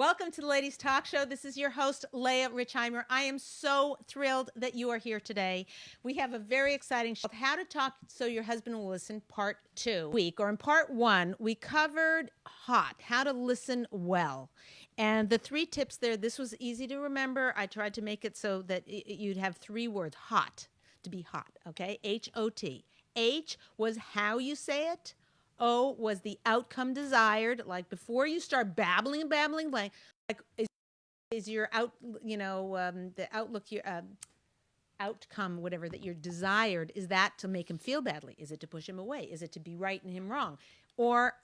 Welcome to the Ladies Talk Show. This is your host, Leah Richheimer. I am so thrilled that you are here today. We have a very exciting show, How to Talk So Your Husband Will Listen, Part 2. In Part 1, we covered how to listen well. And the 3 tips there, this was easy to remember. I tried to make it so that you'd have 3 words, hot, to be hot, okay? H-O-T. H was how you say it. O was the outcome desired. Like before you start babbling, like is your the outlook, your outcome, whatever that you're desired, is that to make him feel badly? Is it to push him away? Is it to be right and him wrong? Or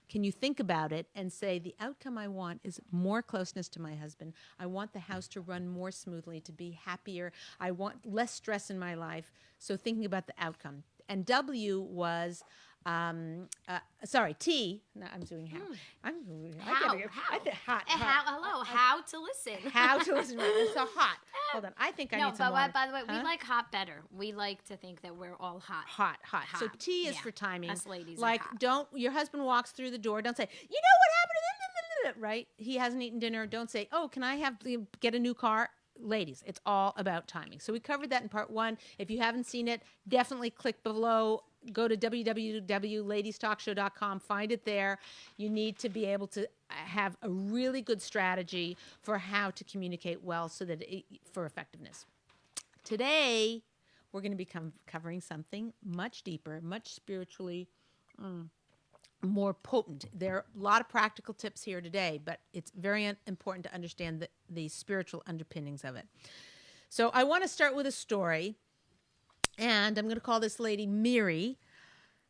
can you think about it and say, the outcome I want is more closeness to my husband. I want the house to run more smoothly, to be happier. I want less stress in my life. So thinking about the outcome. And W was, T. No, I'm doing how. How to listen. How to listen. Right. So hot. Hold on. I think I need some water. By the way, we like hot better. We like to think that we're all hot. Hot. So T is for timing. Us ladies like, are hot. Don't, your husband walks through the door, don't say, you know what happened to them, right? He hasn't eaten dinner. Don't say, oh, can I get a new car? Ladies, it's all about timing. So we covered that in Part 1. If you haven't seen it, definitely click below. Go to www.ladiestalkshow.com. Find it there. You need to be able to have a really good strategy for how to communicate well for effectiveness. Today, we're going to be covering something much deeper, much spiritually more potent. There are a lot of practical tips here today, but it's very important to understand the spiritual underpinnings of it. So I want to start with a story, and I'm going to call this lady Miri.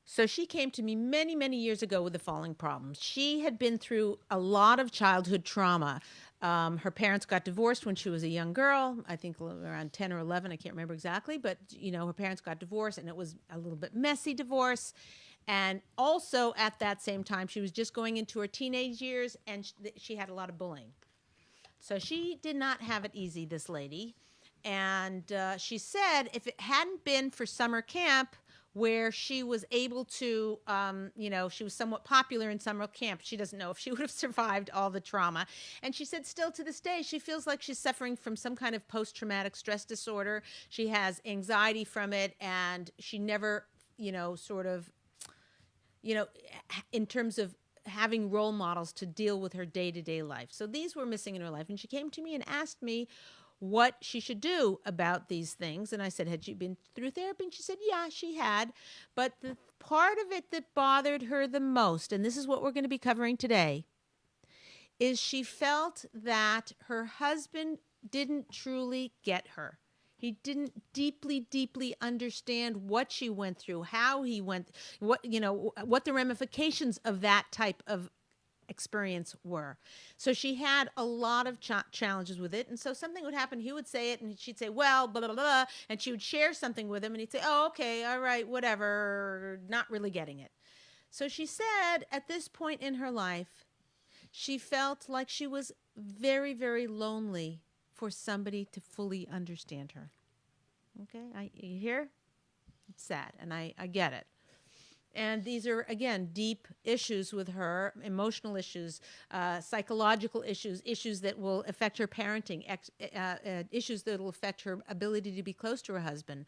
So she came to me many, many years ago with the following problems. She had been through a lot of childhood trauma. Her parents got divorced when she was a young girl, I think around 10 or 11, I can't remember exactly, but her parents got divorced, and it was a little bit messy divorce. And also at that same time, she was just going into her teenage years, and she had a lot of bullying. So she did not have it easy, this lady. And she said if it hadn't been for summer camp, where she was able to, she was somewhat popular in summer camp, she doesn't know if she would have survived all the trauma. And she said still to this day, she feels like she's suffering from some kind of post-traumatic stress disorder. She has anxiety from it, and she never, in terms of having role models to deal with her day-to-day life. So these were missing in her life. And she came to me and asked me what she should do about these things. And I said, had she been through therapy? And she said, yeah, she had. But the part of it that bothered her the most, and this is what we're going to be covering today, is she felt that her husband didn't truly get her. He didn't deeply, deeply understand what she went through, how he went, what the ramifications of that type of experience were. So she had a lot of challenges with it. And so something would happen, he would say it, and she'd say, well, blah, blah, blah, and she would share something with him, and he'd say, oh, okay, all right, whatever, not really getting it. So she said at this point in her life, she felt like she was very, very lonely for somebody to fully understand her. Okay, you hear? It's sad, and I get it. And these are, again, deep issues with her, emotional issues, psychological issues that will affect her parenting, issues that will affect her ability to be close to her husband.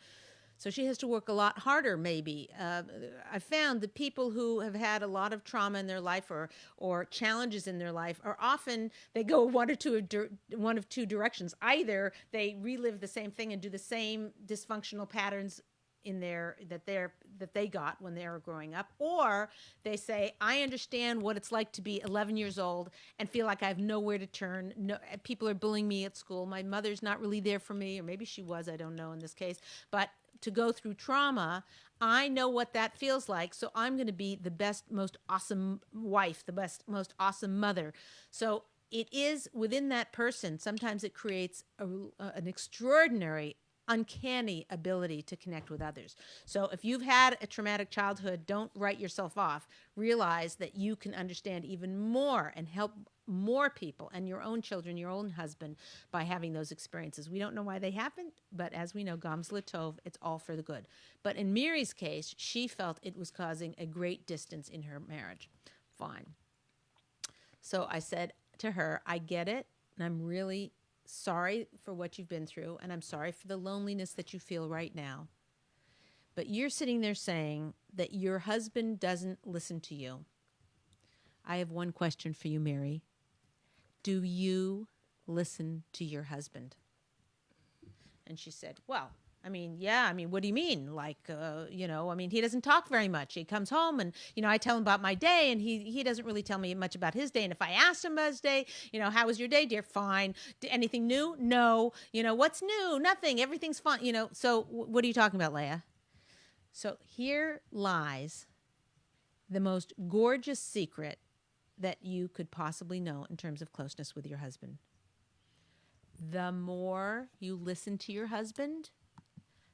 So she has to work a lot harder, maybe. I found that people who have had a lot of trauma in their life or challenges in their life are often, they go one of two directions. Either they relive the same thing and do the same dysfunctional patterns that they got when they were growing up, or they say, I understand what it's like to be 11 years old and feel like I have nowhere to turn. No, people are bullying me at school. My mother's not really there for me, or maybe she was, I don't know in this case, but to go through trauma, I know what that feels like, so I'm going to be the best, most awesome wife, the best, most awesome mother. So it is within that person, sometimes it creates an extraordinary uncanny ability to connect with others. So if you've had a traumatic childhood, don't write yourself off. Realize that you can understand even more and help more people and your own children, your own husband, by having those experiences. We don't know why they happened, but as we know, Gams Latov, it's all for the good. But in Miri's case, she felt it was causing a great distance in her marriage. Fine. So I said, to her, I get it, and I'm really sorry for what you've been through, and I'm sorry for the loneliness that you feel right now. But you're sitting there saying that your husband doesn't listen to you. I have one question for you, Mary. Do you listen to your husband? And she said, well, yeah, what do you mean? Like, he doesn't talk very much. He comes home and, I tell him about my day and he doesn't really tell me much about his day. And if I asked him about his day, how was your day, dear? Fine. Anything new? No. What's new? Nothing. Everything's fine. So what are you talking about, Leah? So here lies the most gorgeous secret that you could possibly know in terms of closeness with your husband. The more you listen to your husband,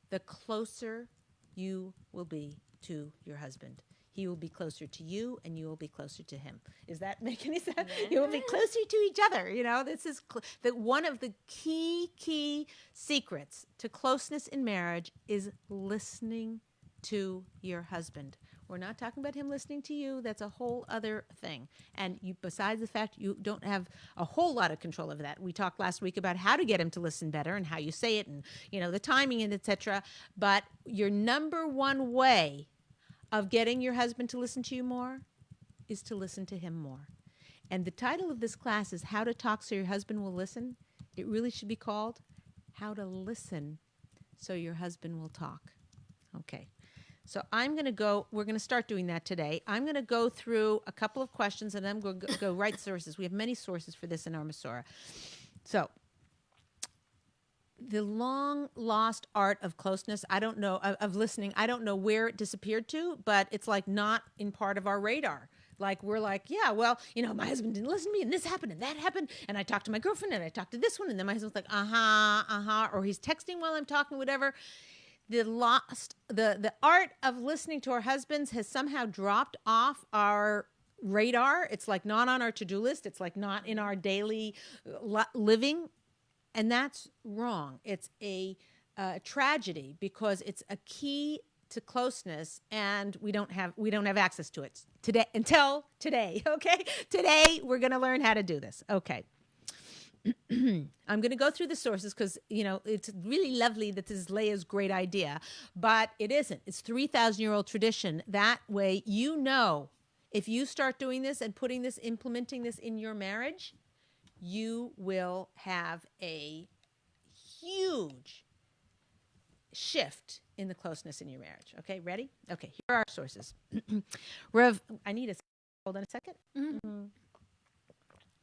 the closer you will be to your husband. He will be closer to you, and you will be closer to him. Does that make any sense? Yeah. You will be closer to each other. This is that one of the key secrets to closeness in marriage is listening to your husband. We're not talking about him listening to you. That's a whole other thing. And besides the fact you don't have a whole lot of control over that. We talked last week about how to get him to listen better and how you say it and, the timing and etc. But your number one way of getting your husband to listen to you more is to listen to him more. And the title of this class is How to Talk So Your Husband Will Listen. It really should be called How to Listen So Your Husband Will Talk. Okay. So we're going to start doing that today. I'm going to go through a couple of questions and I'm going to go right sources. We have many sources for this in our Masorah. So the long lost art of closeness, I don't know, of listening, I don't know where it disappeared to, but it's like not in part of our radar. Like we're like, yeah, well, my husband didn't listen to me and this happened and that happened. And I talked to my girlfriend and I talked to this one. And then my husband's like, or he's texting while I'm talking, whatever. The art of listening to our husbands has somehow dropped off our radar. It's like not on our to-do list. It's like not in our daily living. And that's wrong. It's a tragedy because it's a key to closeness and we don't have access to it today until today. Okay. Today we're going to learn how to do this. Okay. I'm going to go through the sources because, it's really lovely that this is Leah's great idea, but it isn't. It's 3,000-year-old tradition. That way, if you start doing this and implementing this in your marriage, you will have a huge shift in the closeness in your marriage. Okay, ready? Okay, here are our sources. Hold on a second. Mm-hmm.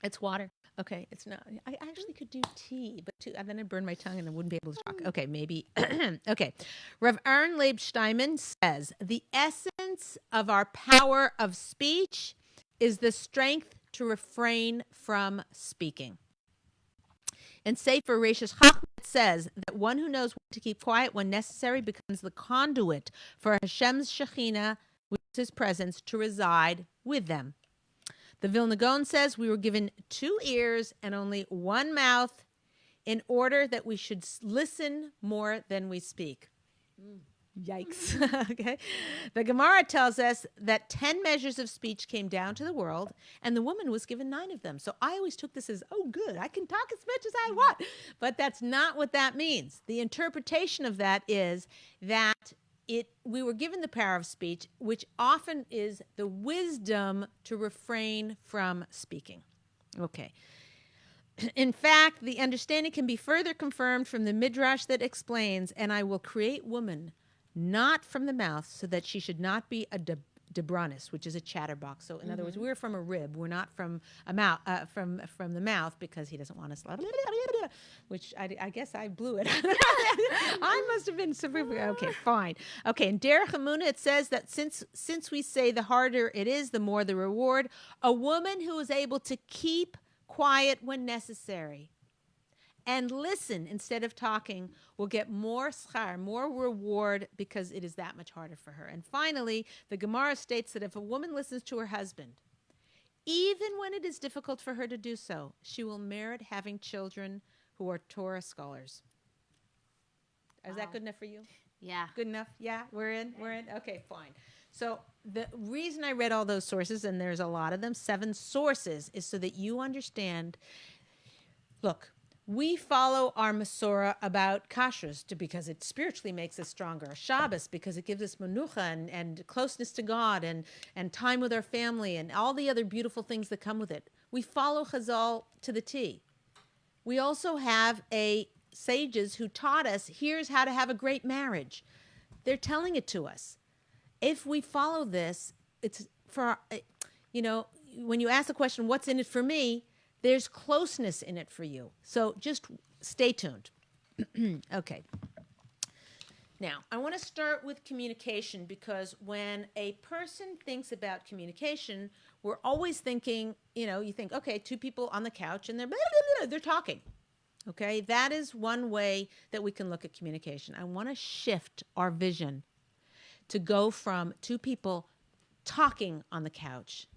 It's water. Okay, it's not. I actually could do tea, but and then I'd burn my tongue and I wouldn't be able to talk. Okay, maybe. Okay. Rav Aaron Leib Steinman says, the essence of our power of speech is the strength to refrain from speaking. And Sefer Reishis Chachmat says that one who knows when to keep quiet when necessary becomes the conduit for Hashem's Shekhinah, which is his presence, to reside with them. The Vilna Gaon says we were given 2 ears and only 1 mouth in order that we should listen more than we speak. Yikes. Okay. The Gemara tells us that 10 measures of speech came down to the world and the woman was given 9 of them. So I always took this as, oh, good, I can talk as much as I want. But that's not what that means. The interpretation of that is that we were given the power of speech, which often is the wisdom to refrain from speaking. Okay. In fact, the understanding can be further confirmed from the Midrash that explains, and I will create woman not from the mouth so that she should not be a Debranis, which is a chatterbox. So in other words, we're from a rib. We're not from a mouth, from the mouth, because he doesn't want us. Which I guess I blew it. I must have been super. Okay, fine. Okay, in Derech Emunah it says that since we say the harder it is, the more the reward. A woman who is able to keep quiet when necessary and listen instead of talking will get more schar, more reward, because it is that much harder for her. And finally, the Gemara states that if a woman listens to her husband, even when it is difficult for her to do so, she will merit having children who are Torah scholars. Is that good enough for you? Yeah. Good enough? Yeah, we're in? Okay, fine. So the reason I read all those sources, and there's a lot of them, 7 sources, is so that you understand. Look, we follow our Masorah about kashrus because it spiritually makes us stronger. Shabbos because it gives us menucha and closeness to God and time with our family and all the other beautiful things that come with it. We follow Chazal to the T. We also have sages who taught us, here's how to have a great marriage. They're telling it to us. If we follow this, it's for, when you ask the question, what's in it for me? There's closeness in it for you. So just stay tuned. Okay. Now, I want to start with communication because when a person thinks about communication, we're always thinking, you think, okay, 2 people on the couch and they're talking. Okay, that is one way that we can look at communication. I want to shift our vision to go from 2 people talking on the couch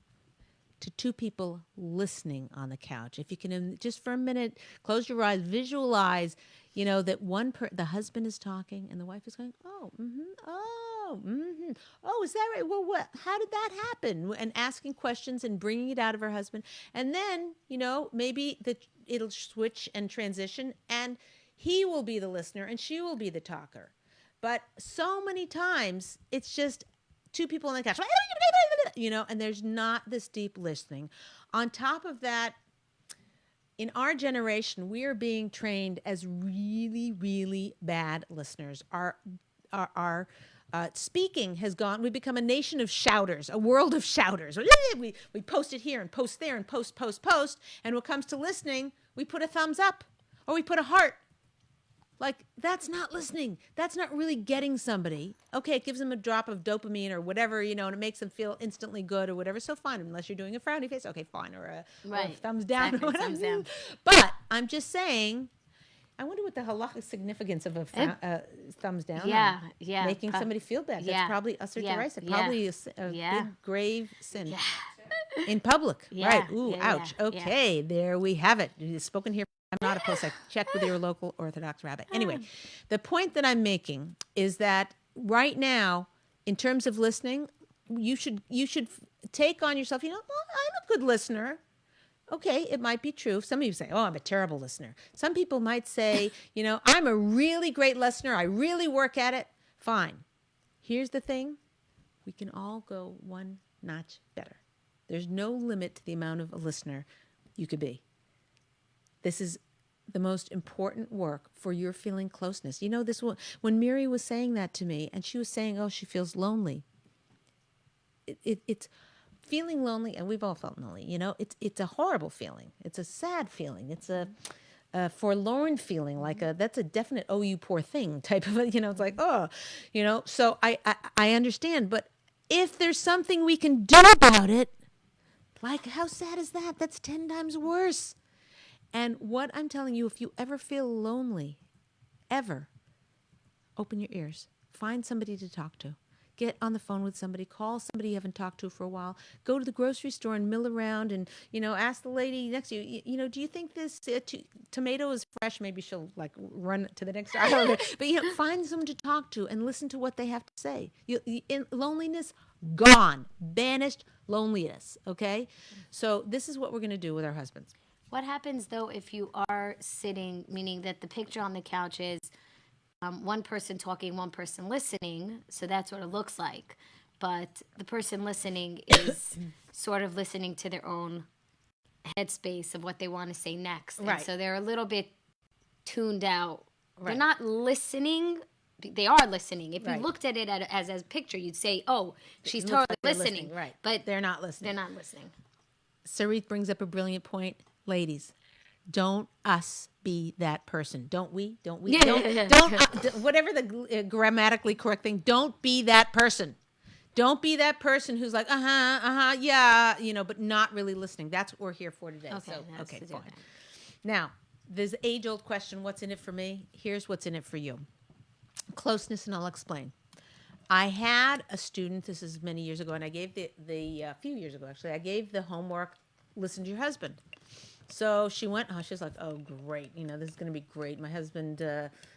to 2 people listening on the couch. If you can just for a minute close your eyes, visualize, that the husband is talking and the wife is going, oh, oh, is that right? Well, how did that happen? And asking questions and bringing it out of her husband. And then, maybe it'll switch and transition and he will be the listener and she will be the talker. But so many times it's just 2 people on the couch, and there's not this deep listening. On top of that, in our generation, we are being trained as really, really bad listeners. Our speaking has gone. We've become a nation of shouters, a world of shouters. We post it here and post there and post. And when it comes to listening, we put a thumbs up or we put a heart. Like, that's not listening. That's not really getting somebody. Okay, it gives them a drop of dopamine or whatever, and it makes them feel instantly good or whatever. So fine, unless you're doing a frowny face. Okay, fine, or a thumbs down. Exactly, Or whatever. thumbs down. But I'm just saying, I wonder what the halachic significance of a thumbs down. Yeah. Making somebody feel bad. Yeah. That's probably usher Yeah. derisa. Yeah. Probably a Yeah. big grave sin. Yeah. In public. Yeah. Right. Ooh, Yeah, ouch. yeah, Okay, there we have it. It's spoken here. I'm not opposed. Check with your local Orthodox rabbi. Anyway, the point that I'm making is that right now, in terms of listening, you should take on yourself, I'm a good listener. Okay, it might be true. Some of you say, oh, I'm a terrible listener. Some people might say, I'm a really great listener. I really work at it. Fine. Here's the thing. We can all go one notch better. There's no limit to the amount of a listener you could be. This is the most important work for your feeling closeness. This when Miri was saying that to me, and she was saying, "Oh, she feels lonely." It's feeling lonely, and we've all felt lonely. It's a horrible feeling. It's a sad feeling. It's a forlorn feeling. That's a definite "oh, you poor thing" type of. It's like So I understand, but if there's something we can do about it, like how sad is that? That's 10 times worse. And what I'm telling you, if you ever feel lonely, ever, open your ears. Find somebody to talk to. Get on the phone with somebody. Call somebody you haven't talked to for a while. Go to the grocery store and mill around and, ask the lady next to you, do you think this tomato is fresh? Maybe she'll, run to the next aisle. But, find someone to talk to and listen to what they have to say. Loneliness, gone. Banished loneliness, okay? So this is what we're going to do with our husbands. What happens, though, if you are sitting, meaning that the picture on the couch is one person talking, one person listening, so that's what it looks like. But the person listening is sort of listening to their own headspace of what they want to say next. Right. And so they're a little bit tuned out. Right. They're not listening. They are listening. If Right. you looked at it as a picture, you'd say, oh, she's totally listening. Right. But they're not listening. they're not listening. Sarit brings up a brilliant point. Ladies, don't us be that person. Don't we? Don't whatever the grammatically correct thing, don't be that person. Don't be that person who's like, yeah, but not really listening. That's what we're here for today. Okay, fine. Now, there's the age-old question, what's in it for me? Here's what's in it for you. Closeness, and I'll explain. I had a student, this is many years ago, and I gave a few years ago, actually, I gave the homework, listen to your husband. So she went, she's like, oh, great. This is going to be great. My husband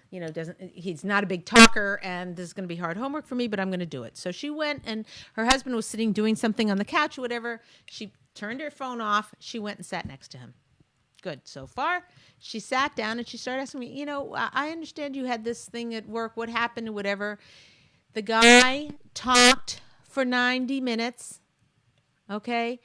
he's not a big talker, and this is going to be hard homework for me, but I'm going to do it. So she went, and her husband was sitting doing something on the couch or whatever. She turned her phone off. She went and sat next to him. Good so far. She sat down and she started asking me, I understand you had this thing at work. What happened or whatever? The guy talked for 90 minutes, okay,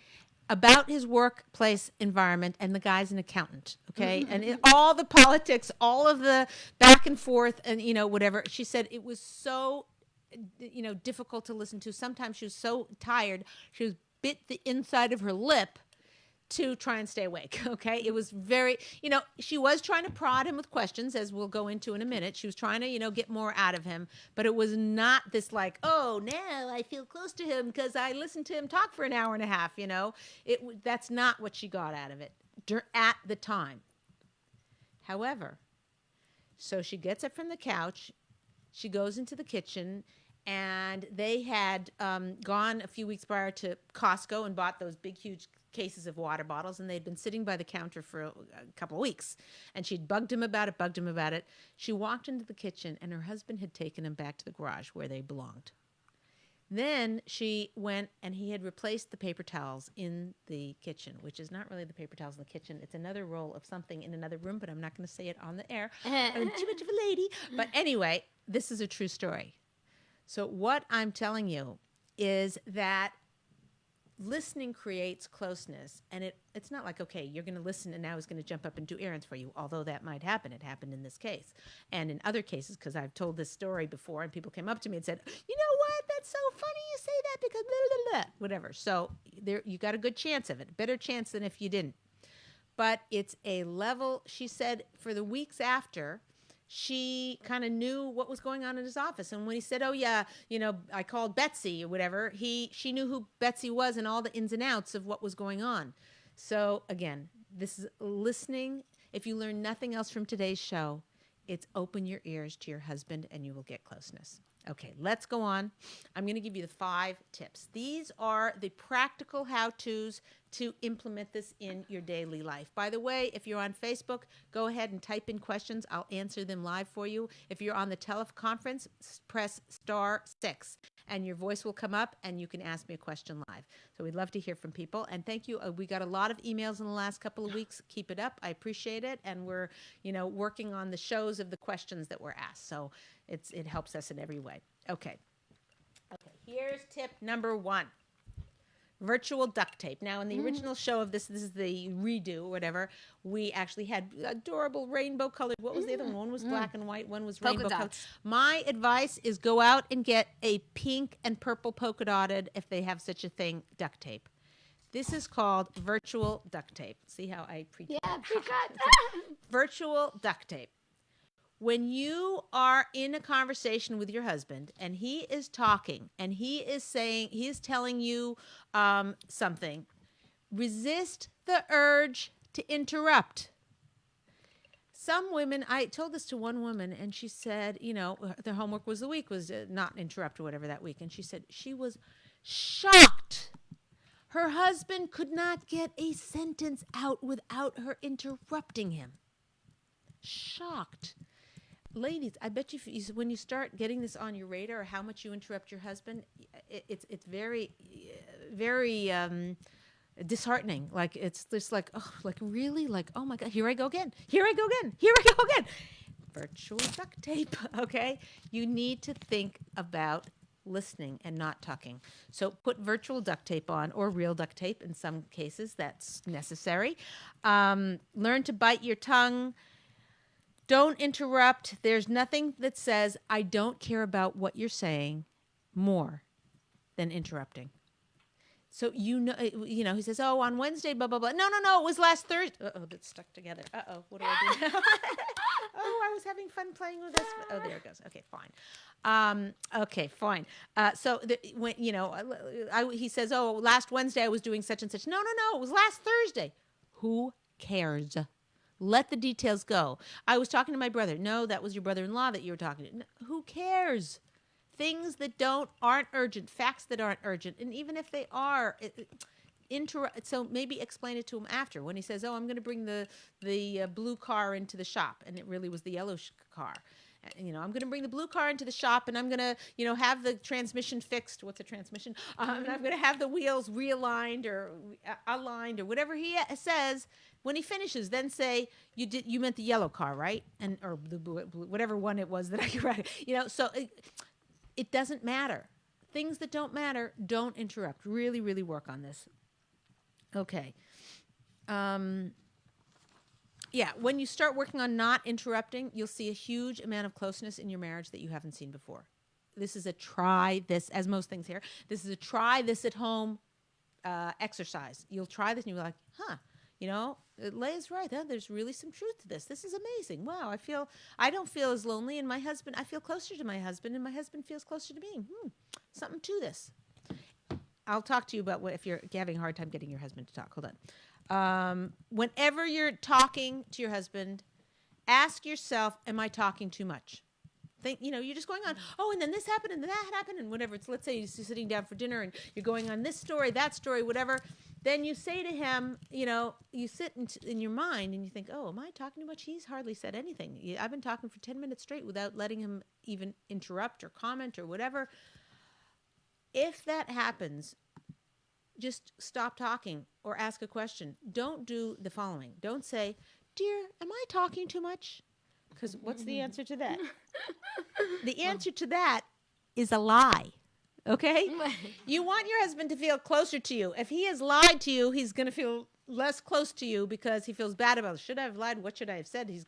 about his workplace environment, and the guy's an accountant, okay? And all the politics, all of the back and forth and, whatever. She said it was so, difficult to listen to. Sometimes she was so tired, she was bit the inside of her lip to try and stay awake, okay? It was very, she was trying to prod him with questions, as we'll go into in a minute. She was trying to, get more out of him, but it was not this like, oh, now I feel close to him because I listened to him talk for an hour and a half, That's not what she got out of it at the time. However, so she gets up from the couch, she goes into the kitchen, and they had gone a few weeks prior to Costco and bought those big, huge cases of water bottles, and they'd been sitting by the counter for a couple of weeks, and she'd bugged him about it. She walked into the kitchen, and her husband had taken him back to the garage where they belonged. Then she went, and he had replaced the paper towels in the kitchen, which is not really the paper towels in the kitchen. It's another roll of something in another room, but I'm not going to say it on the air. I'm too much of a lady. But anyway, this is a true story. So what I'm telling you is that listening creates closeness, and it's not like, okay, you're going to listen and now he's going to jump up and do errands for you, although that might happen. It happened in this case and in other cases, because I've told this story before and people came up to me and said, you know what, that's so funny you say that because blah, blah, blah, whatever. So there, you got a good chance of it, better chance than if you didn't. But it's a level, she said, for the weeks after, she kind of knew what was going on in his office. And when he said, oh, yeah, I called Betsy or whatever, she knew who Betsy was and all the ins and outs of what was going on. So, again, this is listening. If you learn nothing else from today's show, it's open your ears to your husband and you will get closeness. Okay, let's go on. I'm going to give you the 5 tips. These are the practical how-tos to implement this in your daily life. By the way, if you're on Facebook, go ahead and type in questions. I'll answer them live for you. If you're on the teleconference, press *6, and your voice will come up, and you can ask me a question live. So we'd love to hear from people. And thank you. We got a lot of emails in the last couple of weeks. Keep it up. I appreciate it. And we're, working on the shows of the questions that were asked. So it helps us in every way. Okay, here's tip number 1. Virtual duct tape. Now, in the original show of this is the redo or whatever, we actually had adorable rainbow colored. What was the other one? One was black and white. One was rainbow colored. My advice is go out and get a pink and purple polka dotted, if they have such a thing, duct tape. This is called virtual duct tape. See how I preach? Yeah, preach that. Virtual duct tape. When you are in a conversation with your husband and he is talking and he is telling you something, resist the urge to interrupt. Some women, I told this to one woman and she said, their homework was not interrupt or whatever that week. And she said she was shocked. Her husband could not get a sentence out without her interrupting him. Shocked. Ladies, I bet you when you start getting this on your radar, how much you interrupt your husband, it's very, very disheartening. Like it's just like, oh, like really, like oh my God, here I go again. Virtual duct tape. Okay, you need to think about listening and not talking. So put virtual duct tape on, or real duct tape in some cases. That's necessary. Learn to bite your tongue. Don't interrupt. There's nothing that says, I don't care about what you're saying more than interrupting. So, he says, oh, on Wednesday, blah, blah, blah. No, it was last Thursday. Uh-oh, that's stuck together. Uh-oh, what do I do now? Oh, I was having fun playing with this. Oh, there it goes. Okay, fine. He says, oh, last Wednesday I was doing such and such. No, it was last Thursday. Who cares? Let the details go. I was talking to my brother. No, that was your brother-in-law that you were talking to. No, who cares? Things that aren't urgent, facts that aren't urgent, and even if they are, so maybe explain it to him after when he says, "Oh, I'm going to bring the blue car into the shop," and it really was the yellow car. I'm going to bring the blue car into the shop, and I'm going to, have the transmission fixed. What's a transmission? And I'm going to have the wheels realigned or aligned or whatever he says. When he finishes, then say, you meant the yellow car, right? Or the whatever one it was that I read. So it doesn't matter. Things that don't matter, don't interrupt. Really, really work on this. Okay. Yeah, when you start working on not interrupting, you'll see a huge amount of closeness in your marriage that you haven't seen before. This is a try this, as most things here, this is a try this at home exercise. You'll try this and you'll be like, Leah's right. Huh? There's really some truth to this. This is amazing. Wow, I don't feel as lonely, and I feel closer to my husband, and my husband feels closer to me. Something to this. I'll talk to you about if you're having a hard time getting your husband to talk. Hold on. Whenever you're talking to your husband, ask yourself, am I talking too much? You're just going on, and then this happened, and then that happened, and whatever. Let's say you're sitting down for dinner, and you're going on this story, that story, whatever. Then you say to him, you sit in your mind, and you think, oh, am I talking too much? He's hardly said anything. I've been talking for 10 minutes straight without letting him even interrupt or comment or whatever. If that happens, just stop talking or ask a question. Don't do the following. Don't say, dear, am I talking too much? Because what's the answer to that? The answer to that is a lie. Okay? You want your husband to feel closer to you. If he has lied to you, he's going to feel less close to you because he feels bad about it. Should I have lied? What should I have said? He's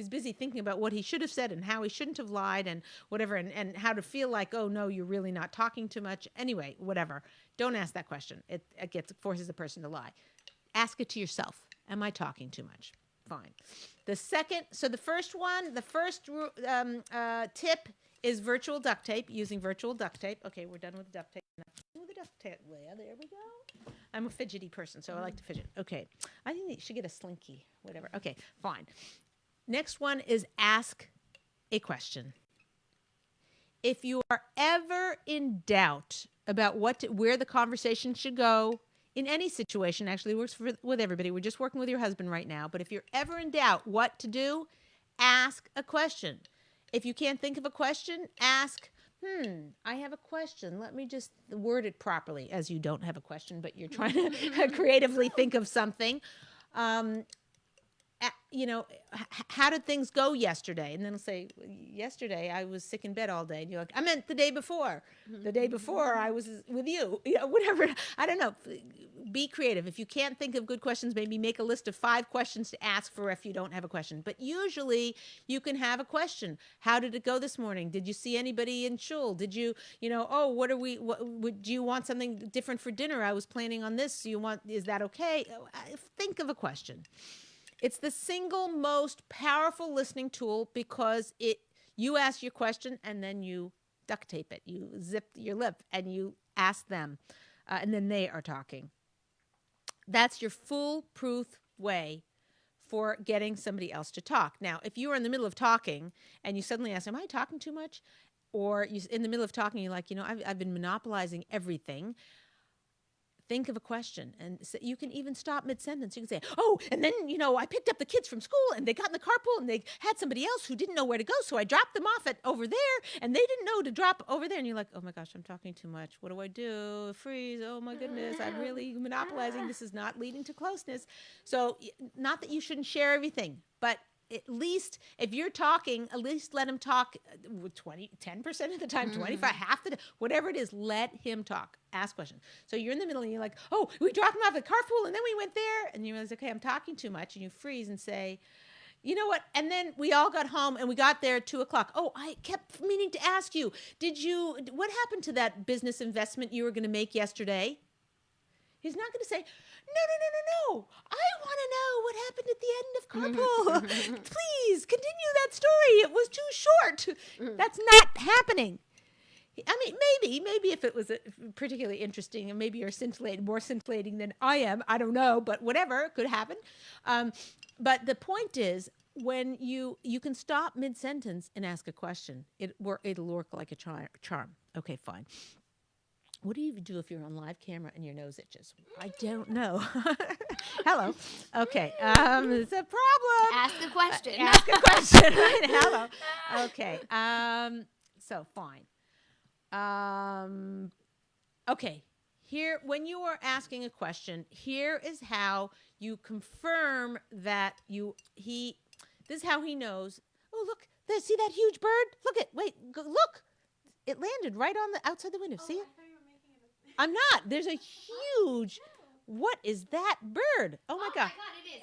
busy thinking about what he should have said and how he shouldn't have lied and whatever, and how to feel like, oh no, you're really not talking too much. Anyway, whatever. Don't ask that question. It forces the person to lie. Ask it to yourself. Am I talking too much? Fine. The first tip is virtual duct tape, using virtual duct tape. Okay, we're done with the duct tape. With the duct tape, Leah, there we go. I'm a fidgety person, so I like to fidget. Okay, I think you should get a slinky, whatever. Okay, fine. Next one is ask a question. If you are ever in doubt about where the conversation should go, in any situation, actually works with everybody. We're just working with your husband right now. But if you're ever in doubt what to do, ask a question. If you can't think of a question, ask, I have a question. Let me just word it properly, as you don't have a question, but you're trying to creatively think of something. How did things go yesterday? And then I'll say, yesterday I was sick in bed all day. And you're like, I meant the day before. The day before I was with you. Whatever. I don't know. Be creative. If you can't think of good questions, maybe make a list of 5 questions to ask for if you don't have a question. But usually you can have a question. How did it go this morning? Did you see anybody in shul? Did you, do you want something different for dinner? I was planning on this. Is that okay? Think of a question. It's the single most powerful listening tool because you ask your question and then you duct tape it. You zip your lip and you ask them, and then they are talking. That's your foolproof way for getting somebody else to talk. Now, if you are in the middle of talking and you suddenly ask, am I talking too much? Or you in the middle of talking, you're like, I've been monopolizing everything. Think of a question, and so you can even stop mid-sentence. You can say, oh, and then, I picked up the kids from school, and they got in the carpool, and they had somebody else who didn't know where to go, so I dropped them off over there, and they didn't know to drop over there. And you're like, oh, my gosh, I'm talking too much. What do I do? Freeze. Oh, my goodness. I'm really monopolizing. This is not leading to closeness. So not that you shouldn't share everything, but at least if you're talking, at least let him talk 10% of the time, 25, half the time, whatever it is, let him talk. Ask questions. So you're in the middle and you're like, oh, we dropped him off at carpool and then we went there. And you realize, okay, I'm talking too much. And you freeze and say, you know what? And then we all got home and we got there at 2:00. Oh, I kept meaning to ask you, what happened to that business investment you were going to make yesterday? He's not going to say, no. I want to know what happened at the end of carpool. Please continue that story. It was too short. That's not happening. I mean, maybe if it was particularly interesting and maybe you're more scintillating than I am, I don't know, but whatever could happen. But the point is, when you can stop mid-sentence and ask a question, it'll work like a charm. Okay, fine. What do you do if you're on live camera and your nose itches? I don't know. Hello. Okay. It's a problem. Ask a question. Ask a question. Right? Hello. Okay. So fine. Okay. Here, when you are asking a question, here is how you confirm that this is how he knows. Oh, look, there, see that huge bird? Look. It landed right on the outside the window. See it? I'm not. There's a huge, what is that bird? Oh my God.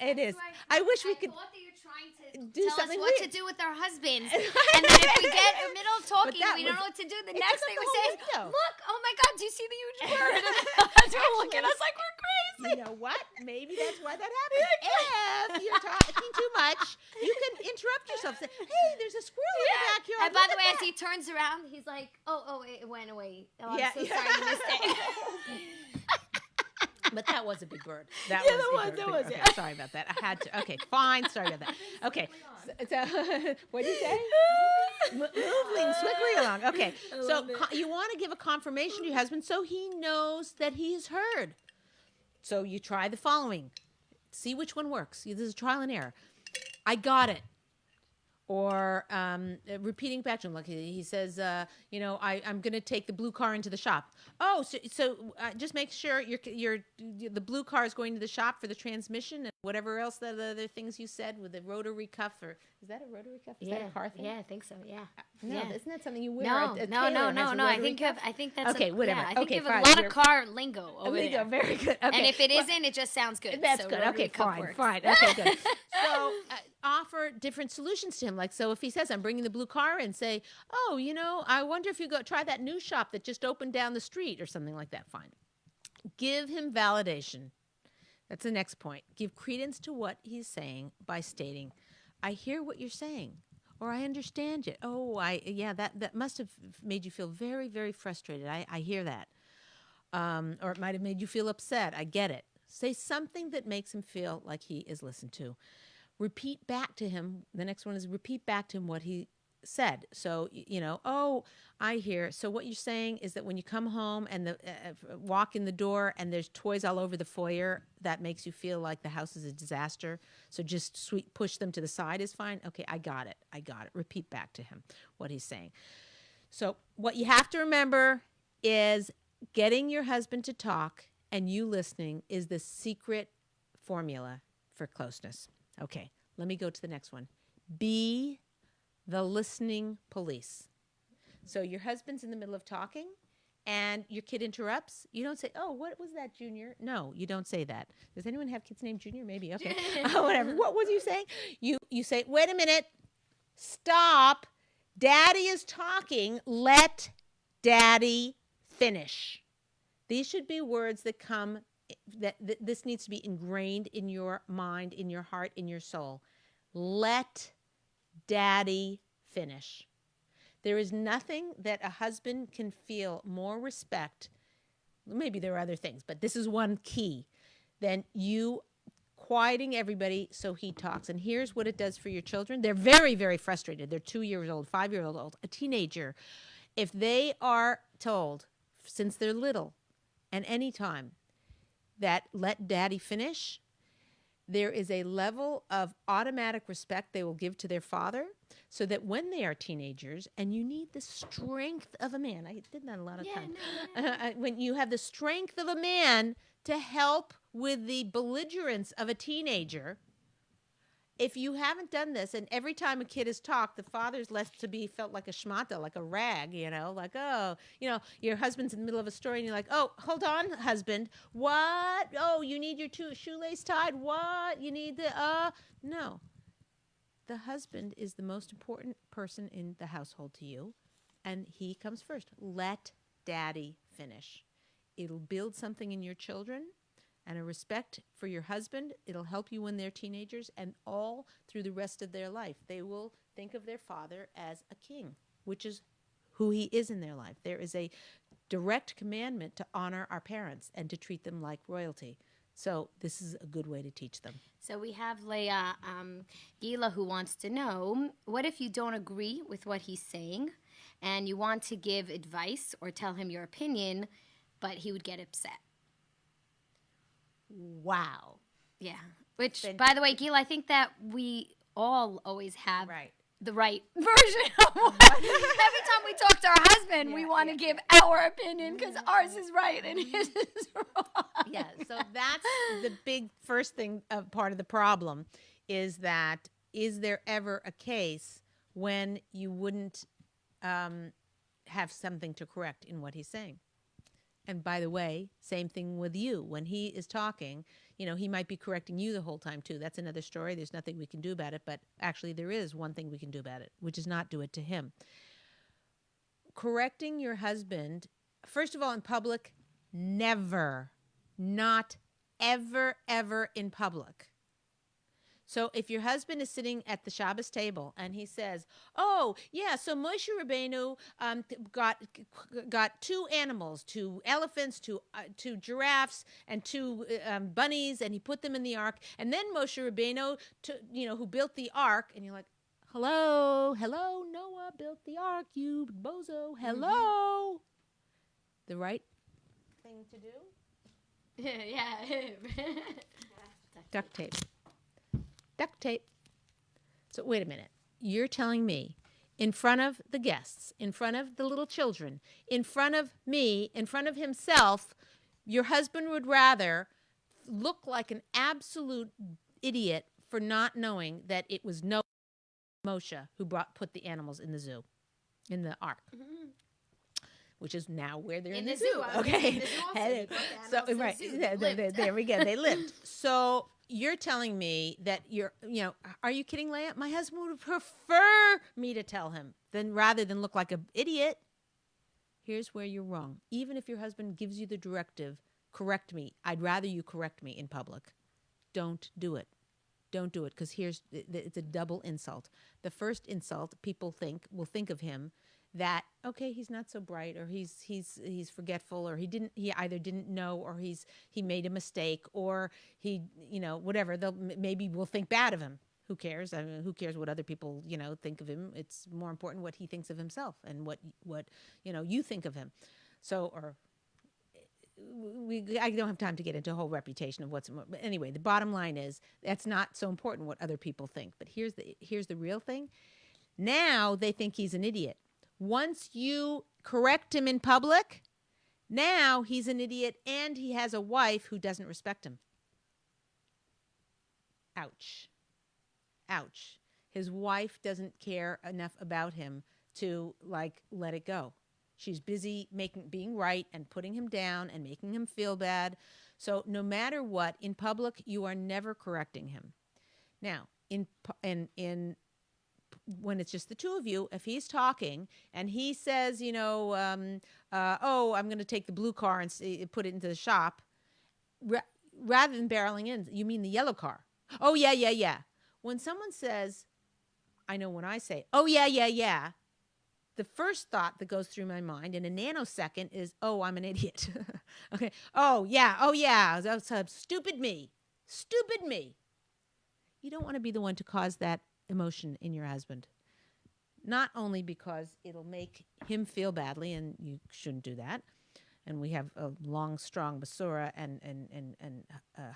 It is. I wish we could. I thought that you're trying to do tell us something what weird. to do with our husbands. And then if we get in the middle of talking, we don't know what to do. The next thing we say is, look, oh my God, do you see the huge bird? And the husband will look at us like we're crazy. You know what? Maybe that's why that happened. If you're talking too much, you can interrupt yourself. Say, hey, there's a squirrel in the backyard. And by the way, as he turns around, he's like, oh, it went away. Oh, I'm so sorry you missed it. But that was a big bird. That was. Yeah. Okay, sorry about that. I had to. Okay, fine. Sorry about that. Okay. So what did you say? Moving swiftly along. Okay. So you want to give a confirmation to your husband so he knows that he's heard. So you try the following. See which one works. This is trial and error. I got it. Or repeating back to him, like he says, I'm going to take the blue car into the shop. Oh, so just make sure the blue car is going to the shop for the transmission and whatever else the other things you said with the rotary cuff. Or is that a rotary cuff? Is that a car thing? Yeah, I think so. Yeah. No, isn't that something you wear? No. I think that's okay. Whatever. Yeah, I think okay, you have fine. a lot of car lingo over there. Very good. Okay. And if it isn't, it just sounds good. That's so good. rotary Okay, cuff fine. works. Okay, good. So offer different solutions to him. Like, so if he says, I'm bringing the blue car in, say, oh, I wonder if you go try that new shop that just opened down the street or something like that. Fine. Give him validation. That's the next point. Give credence to what he's saying by stating, I hear what you're saying, or I understand it. Oh, that must have made you feel very, very frustrated. I hear that. Or it might have made you feel upset. I get it. Say something that makes him feel like he is listened to. Repeat back to him. The next one is repeat back to him what he said. So, oh, I hear. So what you're saying is that when you come home and walk in the door and there's toys all over the foyer, that makes you feel like the house is a disaster. So just push them to the side is fine. Okay, I got it. Repeat back to him what he's saying. So what you have to remember is getting your husband to talk and you listening is the secret formula for closeness. Okay, let me go to the next one. Be the listening police. So your husband's in the middle of talking and your kid interrupts. You don't say, oh, what was that, Junior? No, you don't say that. Does anyone have kids named Junior? Maybe. Okay. Whatever. What was you saying? You say, wait a minute. Stop. Daddy is talking. Let Daddy finish. These should be words that come, that this needs to be ingrained in your mind, in your heart, in your soul. Let Daddy finish. There is nothing that a husband can feel more respect. Maybe there are other things, but this is one key. Than you quieting everybody so he talks. And here's what it does for your children. They're very, very frustrated. They're 2 years old, 5-year-old old, a teenager. If they are told since they're little and any time that let Daddy finish, there is a level of automatic respect they will give to their father so that when they are teenagers, and you need the strength of a man. I did that a lot of times. When you have the strength of a man to help with the belligerence of a teenager, if you haven't done this, and every time a kid has talked, the father's left to be felt like a schmata, like a rag, like, oh, your husband's in the middle of a story and you're like, oh, hold on, husband. What? Oh, you need your shoelace tied? What? You need no. The husband is the most important person in the household to you, and he comes first. Let Daddy finish. It'll build something in your children and a respect for your husband. It'll help you when they're teenagers, and all through the rest of their life. They will think of their father as a king, which is who he is in their life. There is a direct commandment to honor our parents and to treat them like royalty. So this is a good way to teach them. So we have Leah, Gila, who wants to know, what if you don't agree with what he's saying and you want to give advice or tell him your opinion, but he would get upset. Wow. Yeah. Which, by the way, Gila, I think that we all always have Right. the right version of what. Every time we talk to our husband, we want to give our opinion because ours is right and his is wrong. Yeah, so that's the big first thing, part of the problem is that is there ever a case when you wouldn't have something to correct in what he's saying? And by the way, same thing with you. When he is talking, he might be correcting you the whole time too. That's another story. There's nothing we can do about it. But actually, there is one thing we can do about it, which is not do it to him. Correcting your husband, first of all, in public, never, not ever, ever in public. So if your husband is sitting at the Shabbos table and he says, "Oh, yeah, so Moshe Rabbeinu got 2 animals, 2 elephants, 2 giraffes, and 2 bunnies, and he put them in the ark. And then Moshe Rabbeinu, who built the ark," and you're like, "Hello, Noah built the ark, you bozo, hello." The right thing to do? Yeah. Duct tape. Duct tape. So wait a minute. You're telling me in front of the guests, in front of the little children, in front of me, in front of himself, your husband would rather look like an absolute idiot for not knowing that it was Moshe who put the animals in the zoo, in the ark. Mm-hmm. Which is now where they're in the zoo. Okay. So right. There we go. They lived. So you're telling me that are you kidding, Leah? My husband would prefer me to tell him rather than look like an idiot. Here's where you're wrong. Even if your husband gives you the directive, correct me. I'd rather you correct me in public. Don't do it. Don't do it, because it's a double insult. The first insult people will think of him that, okay, he's not so bright, or he's forgetful, or he either didn't know, or he made a mistake, or he whatever. Maybe we'll think bad of him. Who cares? I mean, who cares what other people think of him? It's more important what he thinks of himself and what you think of him. So I don't have time to get into a whole reputation of what's. But anyway, the bottom line is that's not so important what other people think. But here's the real thing. Now they think he's an idiot. Once you correct him in public, now he's an idiot and he has a wife who doesn't respect him. Ouch. Ouch. His wife doesn't care enough about him to let it go. She's busy being right and putting him down and making him feel bad. So no matter what, in public, you are never correcting him. Now, in when it's just the two of you, if he's talking and he says, oh, I'm going to take the blue car and put it into the shop, rather than barreling in, you mean the yellow car? Oh, yeah. When someone says, I know when I say, oh, yeah, the first thought that goes through my mind in a nanosecond is, oh, I'm an idiot. Okay. Oh, yeah. That's stupid me. You don't want to be the one to cause that emotion in your husband. Not only because it'll make him feel badly, and you shouldn't do that. And we have a long, strong basura and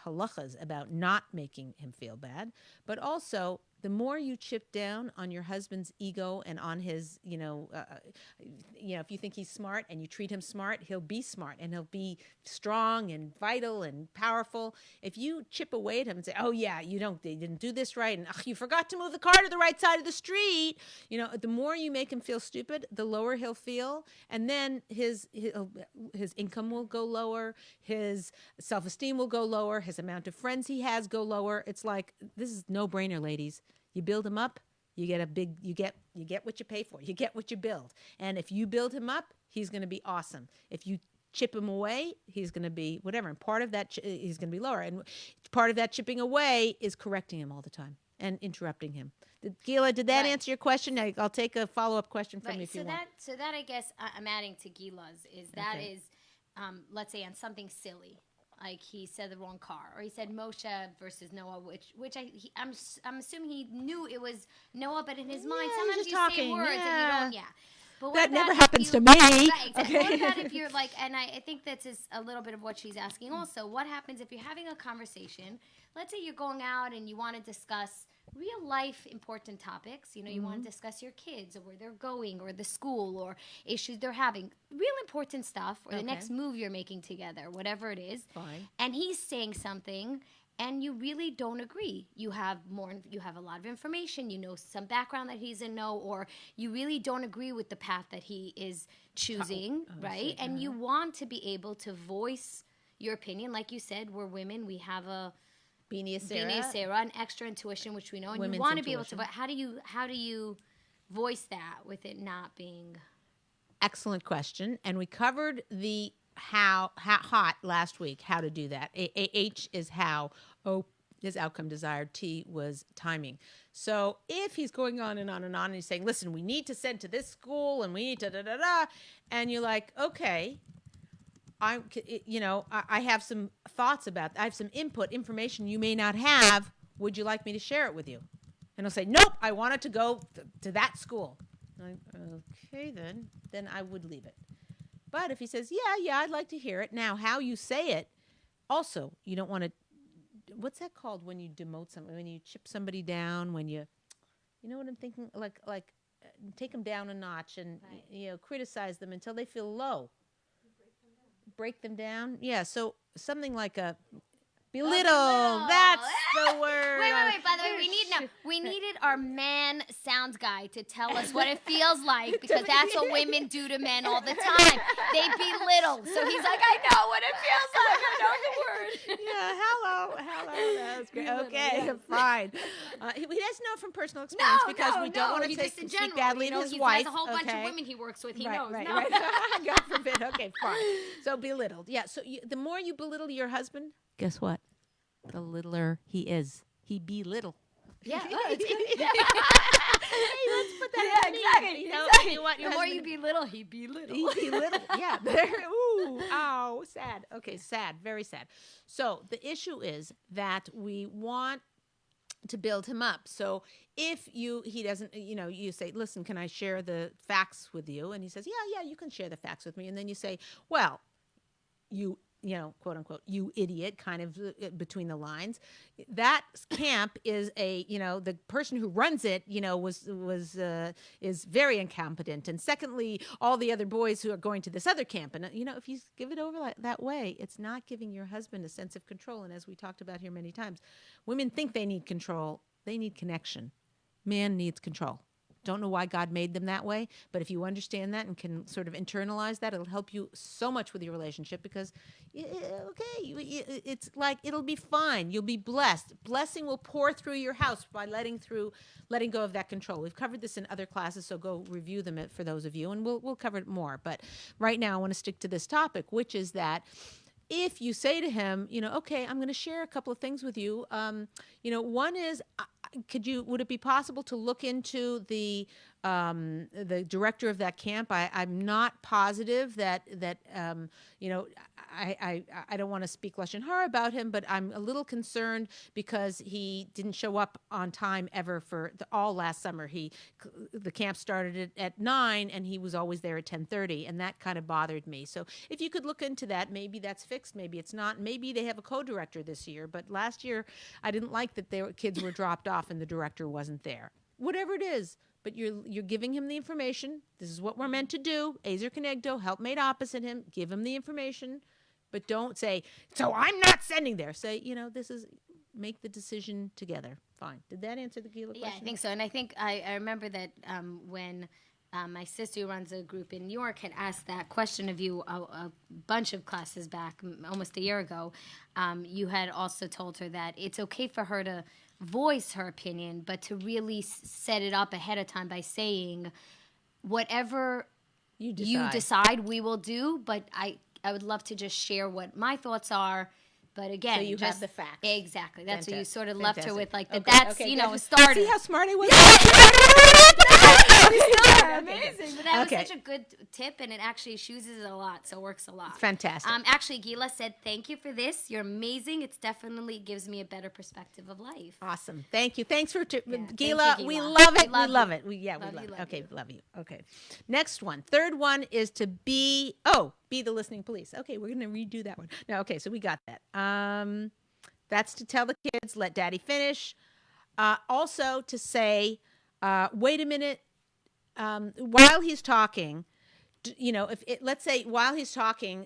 halachas about not making him feel bad. But also, the more you chip down on your husband's ego and on his, if you think he's smart and you treat him smart, he'll be smart and he'll be strong and vital and powerful. If you chip away at him and say, oh yeah, you didn't do this right, and you forgot to move the car to the right side of the street, the more you make him feel stupid, the lower he'll feel, and then his income will go lower, his self-esteem will go lower, his amount of friends he has go lower. It's like, this is no-brainer, ladies. You build him up, you get what you pay for. You get what you build. And if you build him up, he's going to be awesome. If you chip him away, he's going to be whatever. And part of that, he's going to be lower. And part of that chipping away is correcting him all the time and interrupting him. Gila, did that answer your question? I'll take a follow-up question from you if you want. So that I guess I'm adding to Gila's is that is, let's say on something silly. Like he said the wrong car, or he said Moshe versus Noah, which I'm assuming he knew it was Noah, but in his mind sometimes you say words and you don't. Yeah. But that never if happens to me. Right, exactly. Okay. What about if you're like, and I think that's a little bit of what she's asking also. What happens if you're having a conversation? Let's say you're going out and you want to discuss real life important topics. You know, you want to discuss your kids or where they're going or the school or issues they're having. Real important stuff or the next move you're making together, whatever it is. Fine. And he's saying something and you really don't agree. You have a lot of information, you know some background that he doesn't know, or you really don't agree with the path that he is choosing, right? And you want to be able to voice your opinion. Like you said, we're women, we have a Benia Sarah, an extra intuition, which we know, and you want to be able to, but how do you voice that with it not being... Excellent question. And we covered the how hot last week, how to do that. H is how, O is outcome desired, T was timing. So if he's going on and on and on and he's saying, listen, we need to send to this school and we need to da-da-da-da, and you're like, okay, I have some thoughts about that. I have some information you may not have. Would you like me to share it with you? And he'll say, nope, I want it to go to that school. I'm like, okay, then I would leave it. But if he says, yeah, I'd like to hear it. Now, how you say it, also, you don't want to, what's that called when you demote somebody, when you chip somebody down, when you know what I'm thinking? Like take them down a notch and, criticize them until they feel low. Break them down. Yeah, so something like a belittle. That's the word. Wait. By the way, we needed our man sound guy to tell us what it feels like, because that's what women do to men all the time. They belittle. So he's like, I know what it feels like. I know the word. Yeah, hello. That's great. Okay, fine. He doesn't know from personal experience because we don't want to speak badly of his wife. He has a whole bunch of women he works with. He knows. Right. God forbid. Okay, fine. So belittled. Yeah. So the more you belittle your husband, guess what? The littler he is. He belittle. Yeah. It's good. Hey, let's put that in. Exactly. Exactly. You want the more you belittle, he belittle. He belittle. Yeah. Ooh. Oh, sad. Okay, sad. Very sad. So the issue is that we want to build him up. So if he doesn't, you say, listen, can I share the facts with you? And he says, yeah, you can share the facts with me. And then you say, well, quote unquote, you idiot, kind of between the lines. That camp is the person who runs it, is very incompetent. And secondly, all the other boys who are going to this other camp. And, if you give it over that way, it's not giving your husband a sense of control. And as we talked about here many times, women think they need control. They need connection. Man needs control. Don't know why God made them that way, but if you understand that and can sort of internalize that, it'll help you so much with your relationship because, it's like it'll be fine. You'll be blessed. Blessing will pour through your house by letting go of that control. We've covered this in other classes, so go review them for those of you, and we'll cover it more. But right now, I want to stick to this topic, which is that if you say to him, okay, I'm going to share a couple of things with you. One is, would it be possible to look into the director of that camp? I'm not positive that I don't want to speak lashon hara about him, but I'm a little concerned because he didn't show up on time ever for all last summer. The camp started at 9 and he was always there at 10:30, and that kind of bothered me. So if you could look into that, maybe that's fixed, maybe it's not. Maybe they have a co-director this year, but last year I didn't like that their kids were dropped off and the director wasn't there. Whatever it is, but you're giving him the information. This is what we're meant to do. Ezer Kenegdo, helpment opposite him. Give him the information, but don't say, so I'm not sending there. Say, make the decision together. Fine. Did that answer the Gila question? Yeah, I think so. And I think I remember that when my sister who runs a group in New York had asked that question of you a bunch of classes back, almost a year ago. You had also told her that it's okay for her to voice her opinion, but to really set it up ahead of time by saying, whatever you decide we will do, but I would love to just share what my thoughts are, But again, so you have the facts. Exactly. That's what you Fantastic. sort of left her with, like that. Okay, That's okay, a good. starter. See how smart I was? You still are Okay, amazing. But that Okay. was such a good tip, and it actually chooses a lot, so it works a lot. Fantastic. Actually, Gila said, "Thank you for this. You're amazing. It's definitely gives me a better perspective of life." Awesome. Thank you. Thanks for Thank Gila. you, We Gila. love it. We We love you. it. We Love love you, it. love Okay, you. love you. Okay. Next one. Third one is to be the listening police. Okay, we're gonna redo that one. No, okay, so we got that. That's to tell the kids, let daddy finish. Also to say, wait a minute, while he's talking, let's say while he's talking,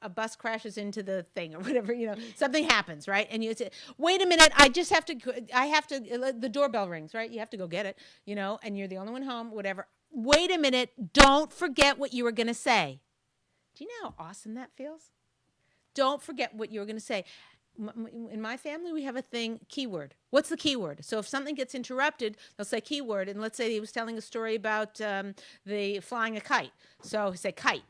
a bus crashes into the thing or whatever, something happens, right? And you say, wait a minute, the doorbell rings, right? You have to go get it, and you're the only one home, whatever. Wait a minute, don't forget what you were going to say. Do you know how awesome that feels? Don't forget what you were going to say. In my family, we have a thing, keyword. What's the keyword? So if something gets interrupted, they'll say keyword. And let's say he was telling a story about the flying a kite. So he said kite.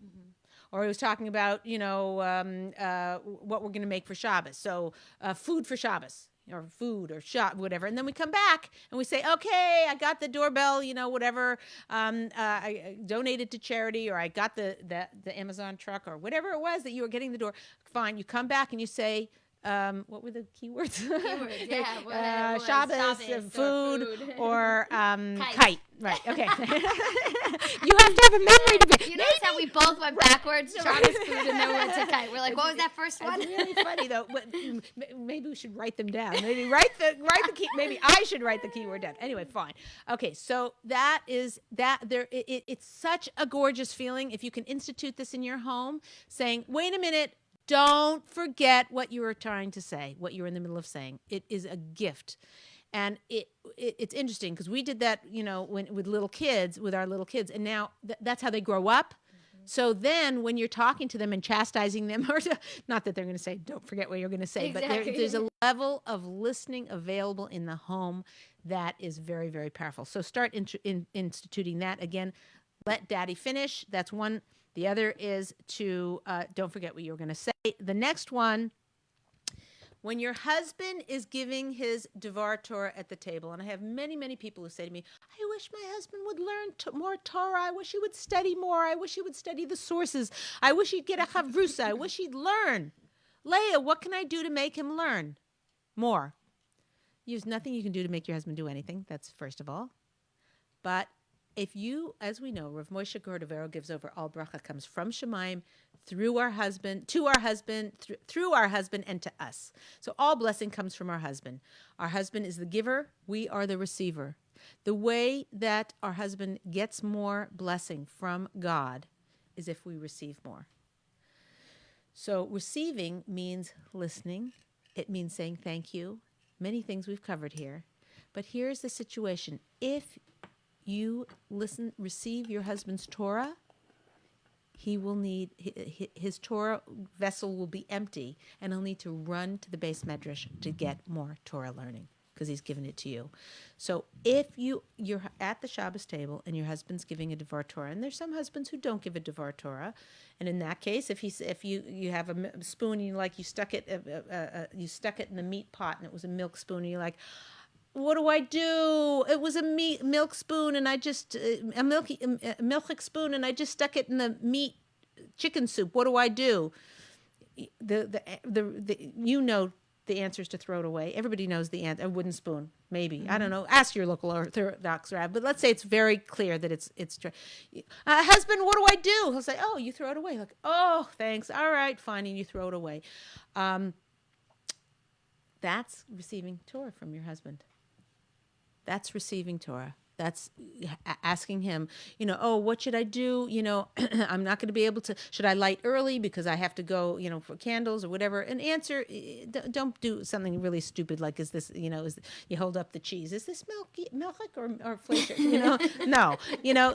Mm-hmm. Or he was talking about, what we're going to make for Shabbos. So food for Shabbos. Or food or shop, whatever. And then we come back and we say, okay, I got the doorbell, whatever. I donated to charity, or I got the Amazon truck, or whatever it was that you were getting the door. Fine. You come back and you say, what were the keywords? Keywords, yeah. Shabbos, food, or Kite. kite. Right. Okay. You have to have a memory to be. You notice how we both went backwards? Shabbos, food, and then we went to kite. We're like, what was that first one? It's really funny though. But maybe we should write them down. Maybe write the key. Maybe I should write the keyword down. Anyway, fine. Okay, so that is that. It's such a gorgeous feeling if you can institute this in your home, saying, "Wait a minute." Don't forget what you were trying to say, what you were in the middle of saying. It is a gift. And it's interesting because we did that, with our little kids. And now that's how they grow up. Mm-hmm. So then when you're talking to them and chastising them, or not that they're going to say, don't forget what you're going to say, exactly. But there's a level of listening available in the home that is very, very powerful. So start instituting that. Again, let daddy finish. That's one. The other is to don't forget what you were going to say. The next one, when your husband is giving his Devar Torah at the table, and I have many, many people who say to me, I wish my husband would learn more Torah. I wish he would study more. I wish he would study the sources. I wish he'd get a chavrusa. I wish he'd learn. Leah, what can I do to make him learn more? There's nothing you can do to make your husband do anything. That's first of all. But if you, as we know, Rav Moshe Cordovero gives over all bracha comes from Shemaim through our husband, to our husband, through our husband, and to us. So all blessing comes from our husband. Our husband is the giver. We are the receiver. The way that our husband gets more blessing from God is if we receive more. So receiving means listening. It means saying thank you. Many things we've covered here. But here's the situation. If you receive your husband's Torah, he will need, his Torah vessel will be empty, and he'll need to run to the base medrash to get more Torah learning because he's given it to you. So if you're at the Shabbos table and your husband's giving a Devar Torah, and there's some husbands who don't give a Devar Torah, and in that case, if you have a spoon and you stuck it in the meat pot and it was a milk spoon, and you're like, what do I do? It was a milk spoon, and I just a milk spoon, and I just stuck it in the meat chicken soup. What do I do? The answer is to throw it away. Everybody knows the answer. A wooden spoon, maybe. Mm-hmm. I don't know. Ask your local Orthodox rabbi. But let's say it's very clear that it's. Husband, what do I do? He'll say, oh, you throw it away. Like, oh, thanks. All right, fine, and you throw it away. That's receiving Torah from your husband. That's receiving Torah. That's asking him, what should I do? I'm not going to be able to, should I light early because I have to go, for candles or whatever? And answer, don't do something really stupid like, is this, you hold up the cheese. Is this milk or fleischer? No,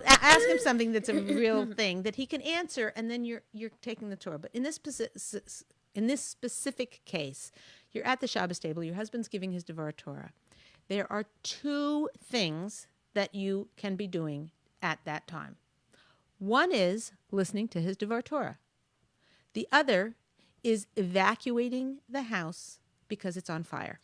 ask him something that's a real thing that he can answer, and then you're taking the Torah. But in this specific case, you're at the Shabbos table, your husband's giving his Devar Torah. There are two things that you can be doing at that time. One is listening to his Devar Torah. The other is evacuating the house because it's on fire.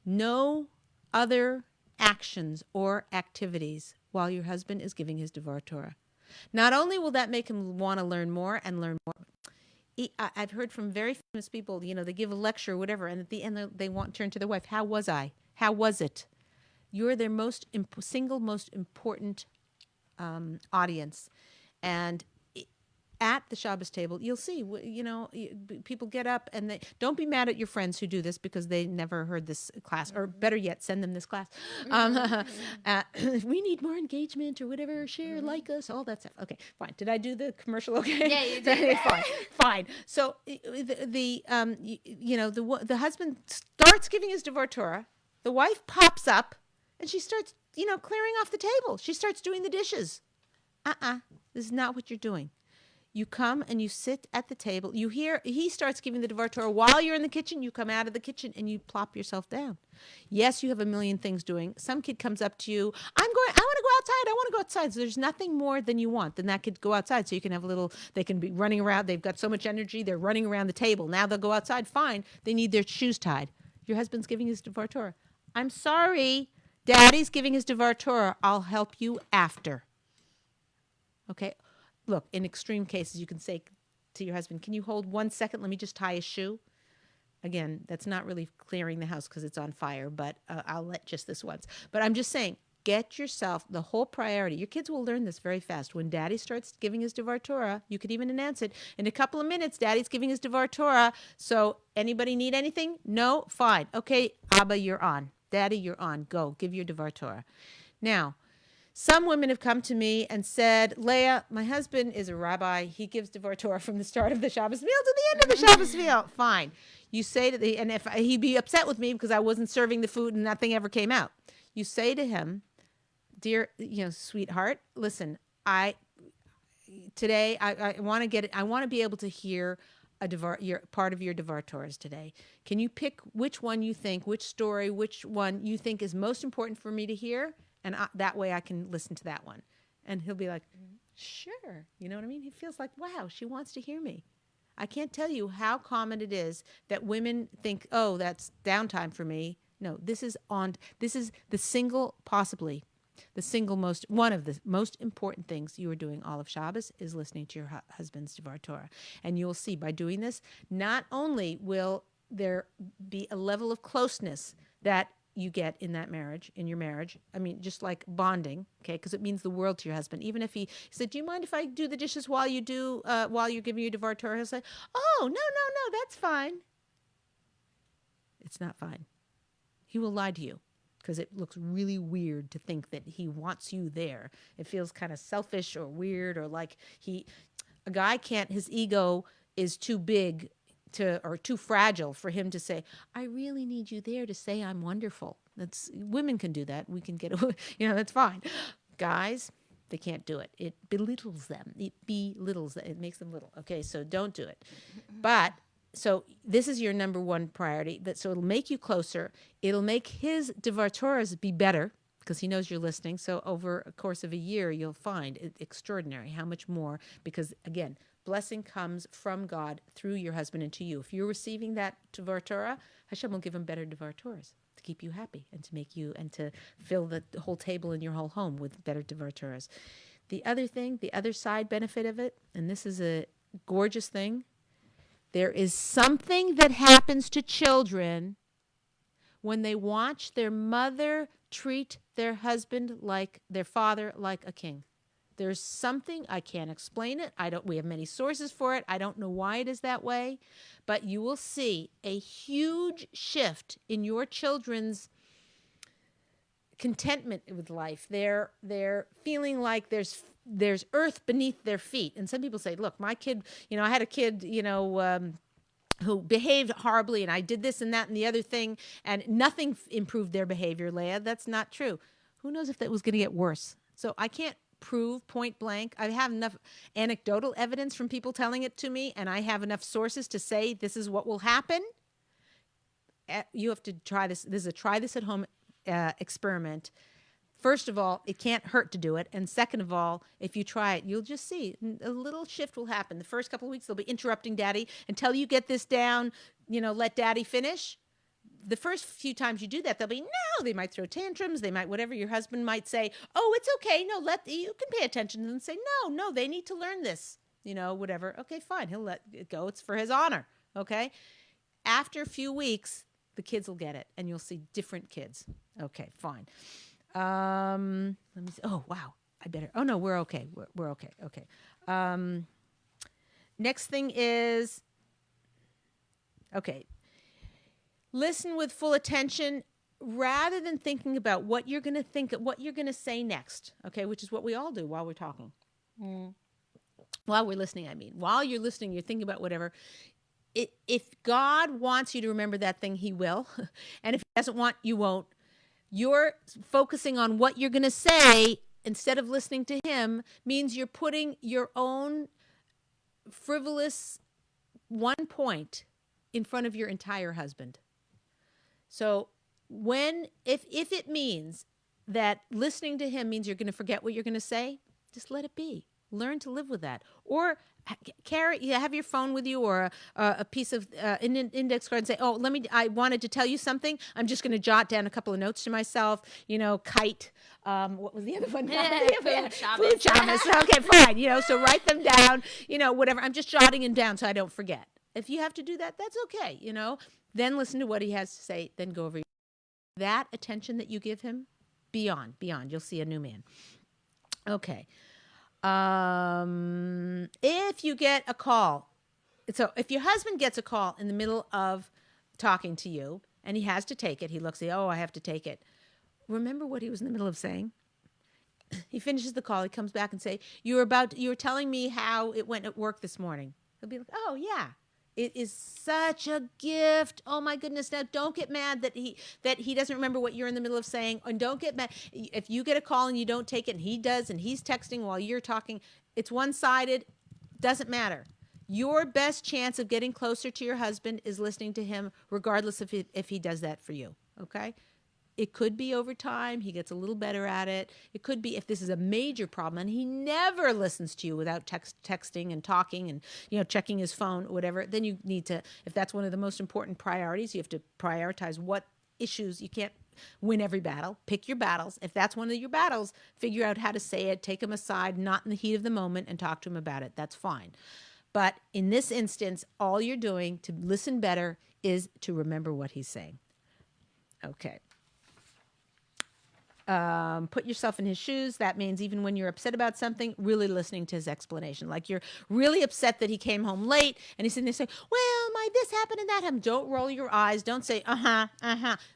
No other actions or activities while your husband is giving his Devar Torah. Not only will that make him want to learn more and learn more, I've heard from very famous people, they give a lecture or whatever, and at the end they want to turn to their wife. How was I? How was it? You're their single most important audience. And at the Shabbos table, you'll see, people get up and they don't be mad at your friends who do this because they never heard this class, or better yet, send them this class. We need more engagement or whatever, share, like us, all that stuff. Okay, fine. Did I do the commercial okay? Yeah, you did. Fine. So the husband starts giving his Devar Torah. The wife pops up and she starts, clearing off the table. She starts doing the dishes. This is not what you're doing. You come and you sit at the table. You hear he starts giving the Devar Torah while you're in the kitchen. You come out of the kitchen and you plop yourself down. Yes, you have a million things doing. Some kid comes up to you. I want to go outside. I want to go outside. So there's nothing more than you want than that kid go outside. So you can have they can be running around. They've got so much energy. They're running around the table. Now they'll go outside. Fine. They need their shoes tied. Your husband's giving his Devar Torah. I'm sorry. Daddy's giving his Devar Torah. I'll help you after. Okay. Look, in extreme cases, you can say to your husband, can you hold 1 second? Let me just tie a shoe. Again, that's not really clearing the house because it's on fire, but I'll let just this once. But I'm just saying, get yourself the whole priority. Your kids will learn this very fast. When Daddy starts giving his Devar Torah, you could even announce it. In a couple of minutes, Daddy's giving his Devar Torah. So anybody need anything? No? Fine. Okay, Abba, you're on. Daddy, you're on. Go. Give your Devar Torah. Now, some women have come to me and said, Leah, my husband is a rabbi. He gives Devar Torah from the start of the Shabbos meal to the end of the Shabbos meal. Fine. You say to and if he'd be upset with me because I wasn't serving the food and nothing ever came out. You say to him, dear, sweetheart, listen, today I want to get it. I want to be able to hear part of your Devar Torahs today. Can you pick which one you think, which story, which one you think is most important for me to hear? And that way I can listen to that one. And he'll be like, sure. You know what I mean? He feels like, wow, she wants to hear me. I can't tell you how common it is that women think, oh, that's downtime for me. No, this is one of the most important things you are doing all of Shabbos is listening to your husband's Devar Torah. And you'll see by doing this, not only will there be a level of closeness that you get in your marriage. I mean, just like bonding, okay? Because it means the world to your husband. Even if he said, do you mind if I do the dishes while you're giving your Devar Torah? He'll say, oh, no, that's fine. It's not fine. He will lie to you because it looks really weird to think that he wants you there. It feels kind of selfish or weird, or like a guy his ego is too big or too fragile for him to say, I really need you there to say I'm wonderful. Women can do that. We can get away, that's fine. Guys, they can't do it. It belittles them. It makes them little. Okay, so don't do it. But so this is your number one priority. So it'll make you closer. It'll make his Devar Torahs be better because he knows you're listening. So over a course of a year, you'll find it extraordinary how much more, because again, blessing comes from God through your husband and to you. If you're receiving that Devar Torah, Hashem will give him better Devar Torahs to keep you happy and to make you and to fill the whole table in your whole home with better Devar Torahs. The other side benefit of it, and this is a gorgeous thing, there is something that happens to children when they watch their mother treat their husband like their father, like a king. There's something, I can't explain it. We have many sources for it. I don't know why it is that way, but you will see a huge shift in your children's contentment with life. They're feeling like there's earth beneath their feet. And some people say, look, my kid, I had a kid, who behaved horribly, and I did this and that and the other thing, and nothing improved their behavior, Leah. That's not true. Who knows if that was going to get worse? So I can't prove point blank. I have enough anecdotal evidence from people telling it to me, and I have enough sources to say this is what will happen. You have to try this. This is a try this at home experiment. First of all, it can't hurt to do it. And second of all, if you try it, you'll just see a little shift will happen. The first couple of weeks, they'll be interrupting daddy until you get this down, let daddy finish. The first few times you do that, they'll be, no, they might throw tantrums. They might, whatever your husband might say, oh, it's okay. No, you can pay attention to them and say, no, they need to learn this, whatever. Okay, fine. He'll let it go. It's for his honor. Okay. After a few weeks, the kids will get it and you'll see different kids. Okay, fine. Let me see. Oh, wow. Oh no, we're okay. We're okay. Okay. Next thing is, okay. Listen with full attention rather than thinking about what you're going to say next. Okay. Which is what we all do while we're talking. While we're listening, while you're listening, you're thinking about whatever. If God wants you to remember that thing, he will. And if he doesn't want, you won't. You're focusing on what you're going to say instead of listening to him means you're putting your own frivolous one point in front of your entire husband. So if it means that listening to him means you're going to forget what you're going to say, just let it be. Learn to live with that. Or have your phone with you or a piece of an index card and say, oh, I wanted to tell you something. I'm just going to jot down a couple of notes to myself, kite. What was the other one? Food Shabbos. Okay, fine. So write them down, whatever. I'm just jotting them down so I don't forget. If you have to do that, that's okay, Then listen to what he has to say, then go over that attention that you give him, beyond. You'll see a new man. Okay. If you get a call, so if your husband gets a call in the middle of talking to you and he has to take it, he looks, I have to take it. Remember what he was in the middle of saying? He finishes the call. He comes back and say, you were telling me how it went at work this morning. He'll be like, oh yeah. It is such a gift. Oh my goodness. Now don't get mad that he doesn't remember what you're in the middle of saying. And don't get mad if you get a call and you don't take it and he does and he's texting while you're talking. It's one-sided. Doesn't matter. Your best chance of getting closer to your husband is listening to him regardless of if he does that for you. Okay? It could be over time. He gets a little better at it. It could be if this is a major problem and he never listens to you without texting and talking and, checking his phone or whatever, then you need to, if that's one of the most important priorities, you have to prioritize what issues. You can't win every battle. Pick your battles. If that's one of your battles, figure out how to say it, take him aside, not in the heat of the moment, and talk to him about it. That's fine. But in this instance, all you're doing to listen better is to remember what he's saying. Okay. Put yourself in his shoes. That means even when you're upset about something, really listening to his explanation. Like you're really upset that he came home late and he's sitting there saying, well, this happened and that happened. Don't roll your eyes. Don't say,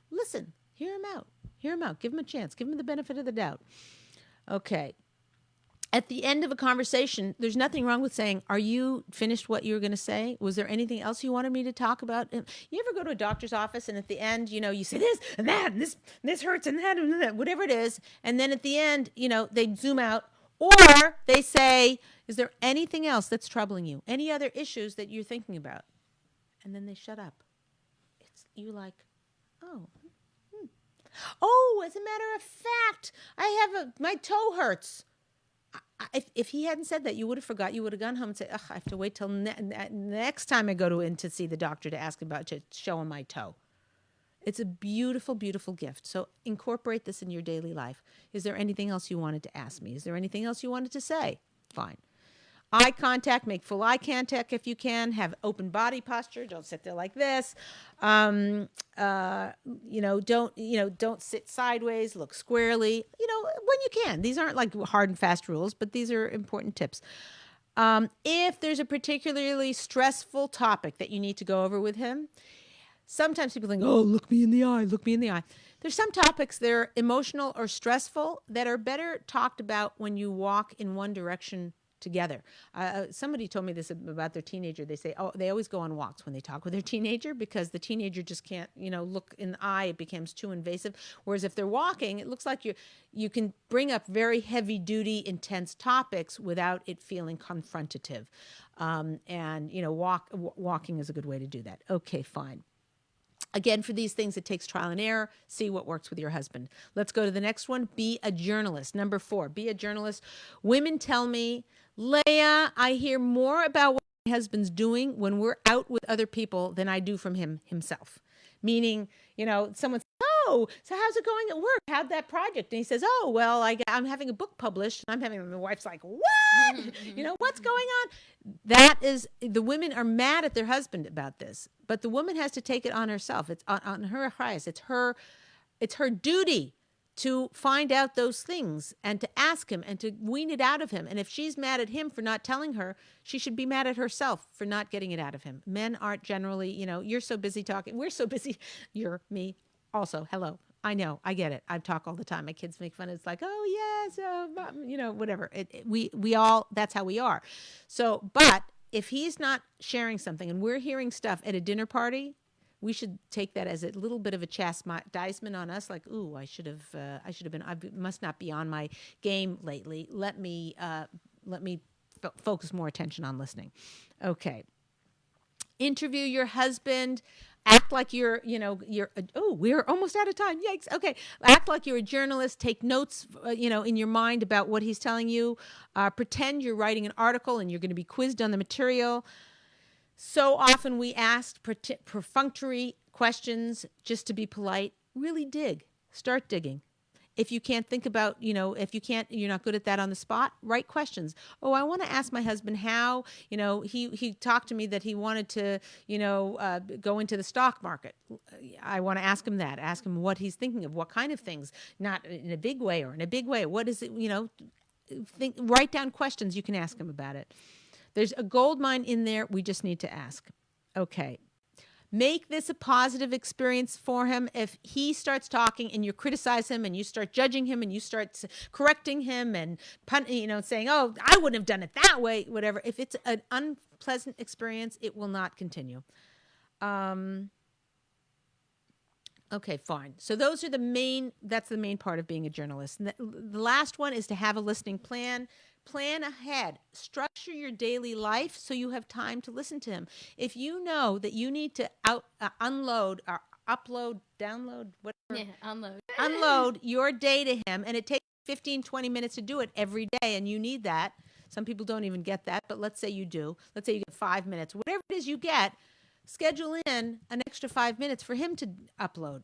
Listen, hear him out. Give him a chance. Give him the benefit of the doubt. Okay. At the end of a conversation, there's nothing wrong with saying, are you finished what you were going to say? Was there anything else you wanted me to talk about? You ever go to a doctor's office and at the end, you say this and that, and this hurts and that, whatever it is. And then at the end, they zoom out or they say, is there anything else that's troubling you? Any other issues that you're thinking about? And then they shut up. You're like, oh, as a matter of fact, my toe hurts. If he hadn't said that, you would have forgot. You would have gone home and said, I have to wait till next time I go in to see the doctor to show him my toe. It's a beautiful, beautiful gift. So incorporate this in your daily life. Is there anything else you wanted to ask me? Is there anything else you wanted to say? Fine. Eye contact, make full eye contact if you can. Have open body posture. Don't sit there like this. Don't sit sideways. Look squarely. When you can. These aren't like hard and fast rules, but these are important tips. If there's a particularly stressful topic that you need to go over with him, sometimes people think, oh, look me in the eye. There's some topics that are emotional or stressful that are better talked about when you walk in one direction together. Somebody told me this about their teenager. They say, they always go on walks when they talk with their teenager because the teenager just can't, look in the eye. It becomes too invasive. Whereas if they're walking, it looks like you can bring up very heavy duty, intense topics without it feeling confrontative. Walking is a good way to do that. Okay, fine. Again, for these things, it takes trial and error. See what works with your husband. Let's go to the next one. Be a journalist. Number 4, be a journalist. Women tell me, Leah, I hear more about what my husband's doing when we're out with other people than I do from him himself. Meaning, someone says, oh, so how's it going at work? How'd that project? And he says, oh, well, I'm having a book published. And my wife's like, what? What's going on? That is, the women are mad at their husband about this, but the woman has to take it on herself. It's on her highest. It's her duty to find out those things and to ask him and to wean it out of him. And if she's mad at him for not telling her, she should be mad at herself for not getting it out of him. Men aren't generally, you're so busy talking. We're so busy. You're me also. Hello. I know. I get it. I talk all the time. My kids make fun. It's like, oh, yes, whatever. We all, that's how we are. So, but if he's not sharing something and we're hearing stuff at a dinner party, we should take that as a little bit of a chastisement on us. Like, ooh, I should have been, I must not be on my game lately. Let me focus more attention on listening. Okay. Interview your husband. Act like we're almost out of time. Yikes. Okay. Act like you're a journalist. Take notes, in your mind about what he's telling you. Pretend you're writing an article and you're going to be quizzed on the material. So often we ask perfunctory questions just to be polite. Really dig. Start digging. If you can't think about, you're not good at that on the spot, write questions. Oh, I want to ask my husband how, he talked to me that he wanted to, go into the stock market. I want to ask him that. Ask him what he's thinking of, what kind of things, not in a big way or in a big way. What is it, write down questions you can ask him about it. There's a gold mine in there. We just need to ask. Okay. Make this a positive experience for him. If he starts talking and you criticize him and you start judging him and you start correcting him and saying, oh, I wouldn't have done it that way, whatever. If it's an unpleasant experience, it will not continue. Okay, fine. So that's the main part of being a journalist. And the last one is to have a listening plan. Plan ahead. Structure your daily life so you have time to listen to him. If you know that you need to unload or upload, download, whatever. Yeah, unload your day to him, and it takes 15, 20 minutes to do it every day, and you need that. Some people don't even get that, but let's say you do. Let's say you get 5 minutes. Whatever it is you get, schedule in an extra 5 minutes for him to upload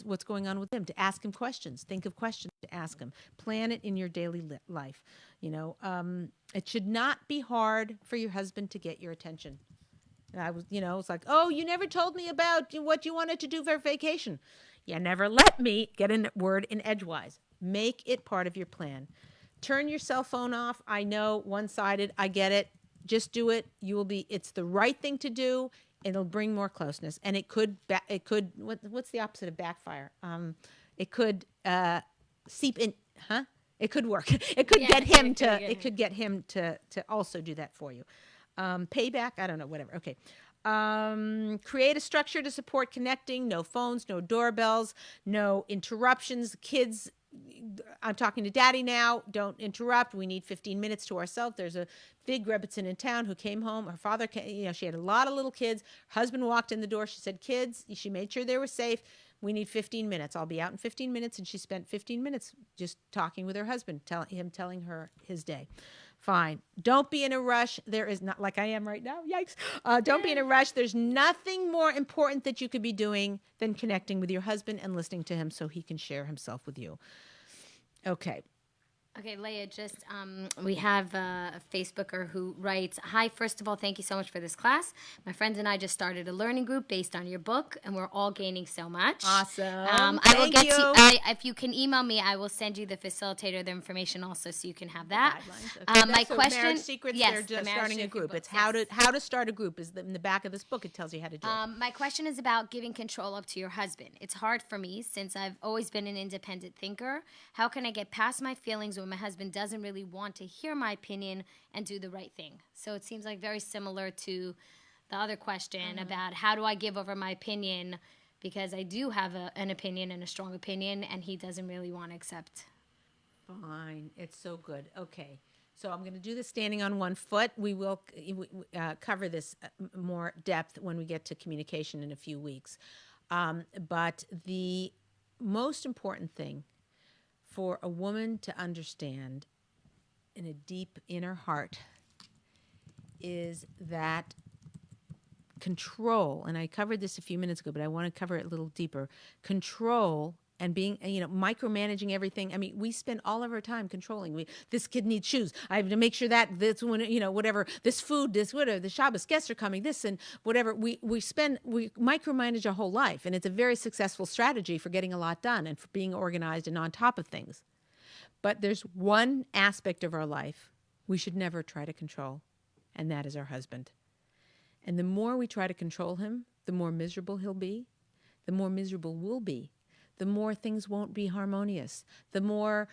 what's going on with him, to ask him questions. Think of questions to ask him. Plan it in your daily life. It should not be hard for your husband to get your attention. It's like, oh, you never told me about what you wanted to do for vacation. You never let me get a word in edgewise. Make it part of your plan. Turn your cell phone off. I know, one-sided. I get it. Just do it. It's the right thing to do. It'll bring more closeness, and it could. What's the opposite of backfire? It could seep in. It could work. It could get him to. It could get him to also do that for you. Payback. I don't know. Whatever. Okay. Create a structure to support connecting. No phones. No doorbells. No interruptions. Kids. I'm talking to daddy now. Don't interrupt. We need 15 minutes to ourselves. There's a big Rebbitzin in town who came home. Her father, she had a lot of little kids. Her husband walked in the door. She said, kids, she made sure they were safe. We need 15 minutes. I'll be out in 15 minutes. And she spent 15 minutes just talking with her husband, telling her his day. Fine. Don't be in a rush. There is not, like I am right now. Yikes. Don't be in a rush. There's nothing more important that you could be doing than connecting with your husband and listening to him so he can share himself with you. Okay. Okay, Leah, just we have a Facebooker who writes, hi, first of all, thank you so much for this class. My friends and I just started a learning group based on your book, and we're all gaining so much. Awesome. Thank you. If you can email me, I will send you the facilitator, the information also, so you can have that. Okay. My question, Marriage Secrets, yes, they're just starting a group. book, It's how to start a group. Is in the back of this book. It tells you how to do it. My question is about giving control up to your husband. It's hard for me since I've always been an independent thinker. How can I get past my feelings when my husband doesn't really want to hear my opinion and do the right thing? So it seems like very similar to the other question about how do I give over my opinion, because I do have an opinion and a strong opinion, and he doesn't really want to accept. Fine. It's so good. Okay. So I'm going to do this standing on one foot. We will cover this more depth when we get to communication in a few weeks. But the most important thing for a woman to understand in a deep inner heart is that control, and I covered this a few minutes ago, but I want to cover it a little deeper. Control and being, micromanaging everything. I mean, we spend all of our time controlling. This kid needs shoes. I have to make sure that this one, whatever, this food, this whatever, the Shabbos guests are coming, this and whatever. We micromanage our whole life, and it's a very successful strategy for getting a lot done and for being organized and on top of things. But there's one aspect of our life we should never try to control, and that is our husband. And the more we try to control him, the more miserable he'll be, the more miserable we'll be, the more things won't be harmonious, the more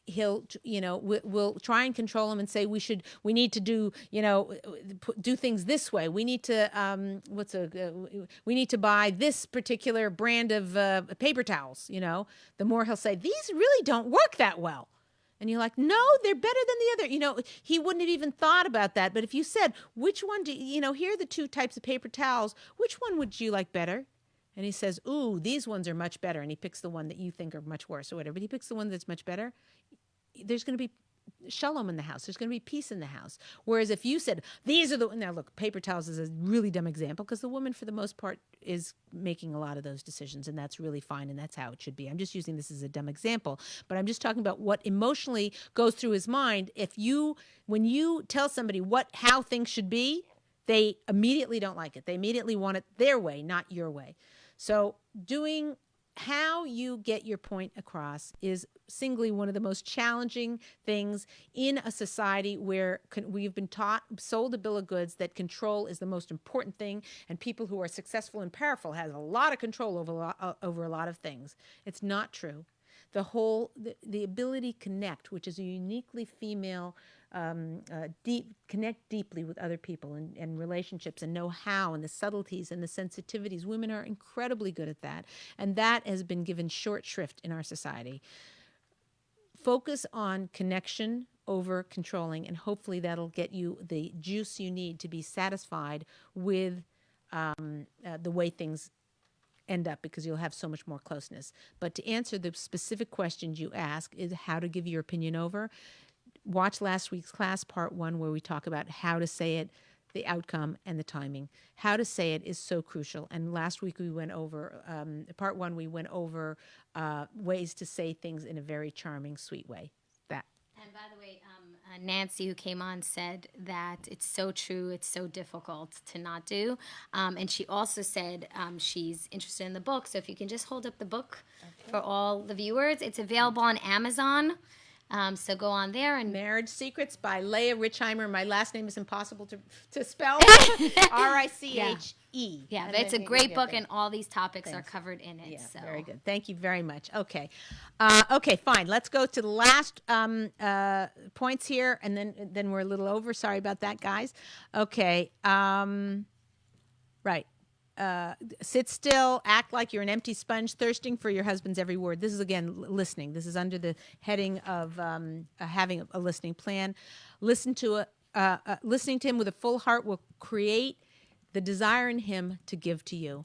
he'll, we'll try and control him and say we need to do, do things this way. We need to, we need to buy this particular brand of paper towels, the more he'll say, these really don't work that well. And you're like, no, they're better than the other. He wouldn't have even thought about that. But if you said, which one here are the two types of paper towels. Which one would you like better? And he says, ooh, these ones are much better. And he picks the one that you think are much worse or whatever. But he picks the one that's much better. There's going to be shalom in the house. There's going to be peace in the house. Whereas if you said, these are now look, paper towels is a really dumb example because the woman for the most part is making a lot of those decisions, and that's really fine, and that's how it should be. I'm just using this as a dumb example, but I'm just talking about what emotionally goes through his mind. When you tell somebody how things should be, they immediately don't like it. They immediately want it their way, not your way. So doing how you get your point across is singly one of the most challenging things in a society where we've been sold a bill of goods that control is the most important thing, and people who are successful and powerful have a lot of control over a lot of things. It's not true. The ability to connect, which is a uniquely female, connect deeply with other people and relationships and know how and the subtleties and the sensitivities. Women are incredibly good at that. And that has been given short shrift in our society. Focus on connection over controlling, and hopefully that'll get you the juice you need to be satisfied with the way things end up, because you'll have so much more closeness. But to answer the specific questions you ask is how to give your opinion over. Watch last week's class, part 1, where we talk about how to say it, the outcome, and the timing. How to say it is so crucial. And last week we went over, part 1, we went over ways to say things in a very charming, sweet way. And by the way, Nancy, who came on, said that it's so true, it's so difficult to not do. And she also said she's interested in the book. So if you can just hold up the book for all the viewers. It's available on Amazon. So go on there. And Marriage Secrets by Leah Richheimer. My last name is impossible to spell. Riche. Yeah, but it's a great book, and all these topics are covered in it. Yeah, so. Very good. Thank you very much. Okay. Okay, fine. Let's go to the last points here, and then we're a little over. Sorry about that, guys. Okay. Right. Sit still, act like you're an empty sponge, thirsting for your husband's every word. This is, again, listening. This is under the heading of having a listening plan. Listening to him with a full heart will create the desire in him to give to you.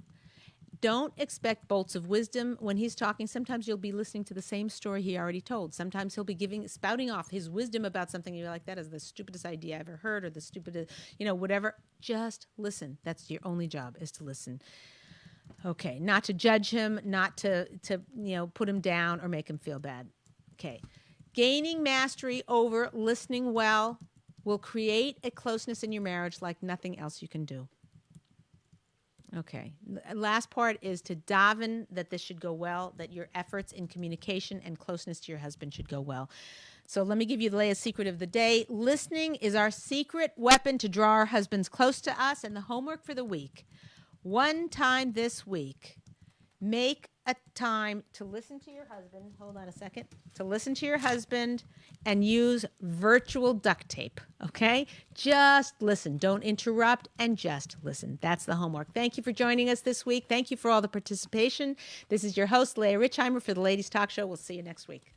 Don't expect bolts of wisdom when he's talking. Sometimes you'll be listening to the same story he already told. Sometimes he'll be spouting off his wisdom about something. You're like, that is the stupidest idea I ever heard, or the stupidest, whatever. Just listen. That's your only job, is to listen. Okay, not to judge him, not to put him down or make him feel bad. Okay, gaining mastery over listening well will create a closeness in your marriage like nothing else you can do. Okay. Last part is to daven that this should go well, that your efforts in communication and closeness to your husband should go well. So let me give you Leah's secret of the day. Listening is our secret weapon to draw our husbands close to us. And the homework for the week, one time this week, make a time to listen to your husband. Hold on a second. To listen to your husband and use virtual duct tape, okay? Just listen. Don't interrupt, and just listen. That's the homework. Thank you for joining us this week. Thank you for all the participation. This is your host, Leah Richheimer, for the Ladies Talk Show. We'll see you next week.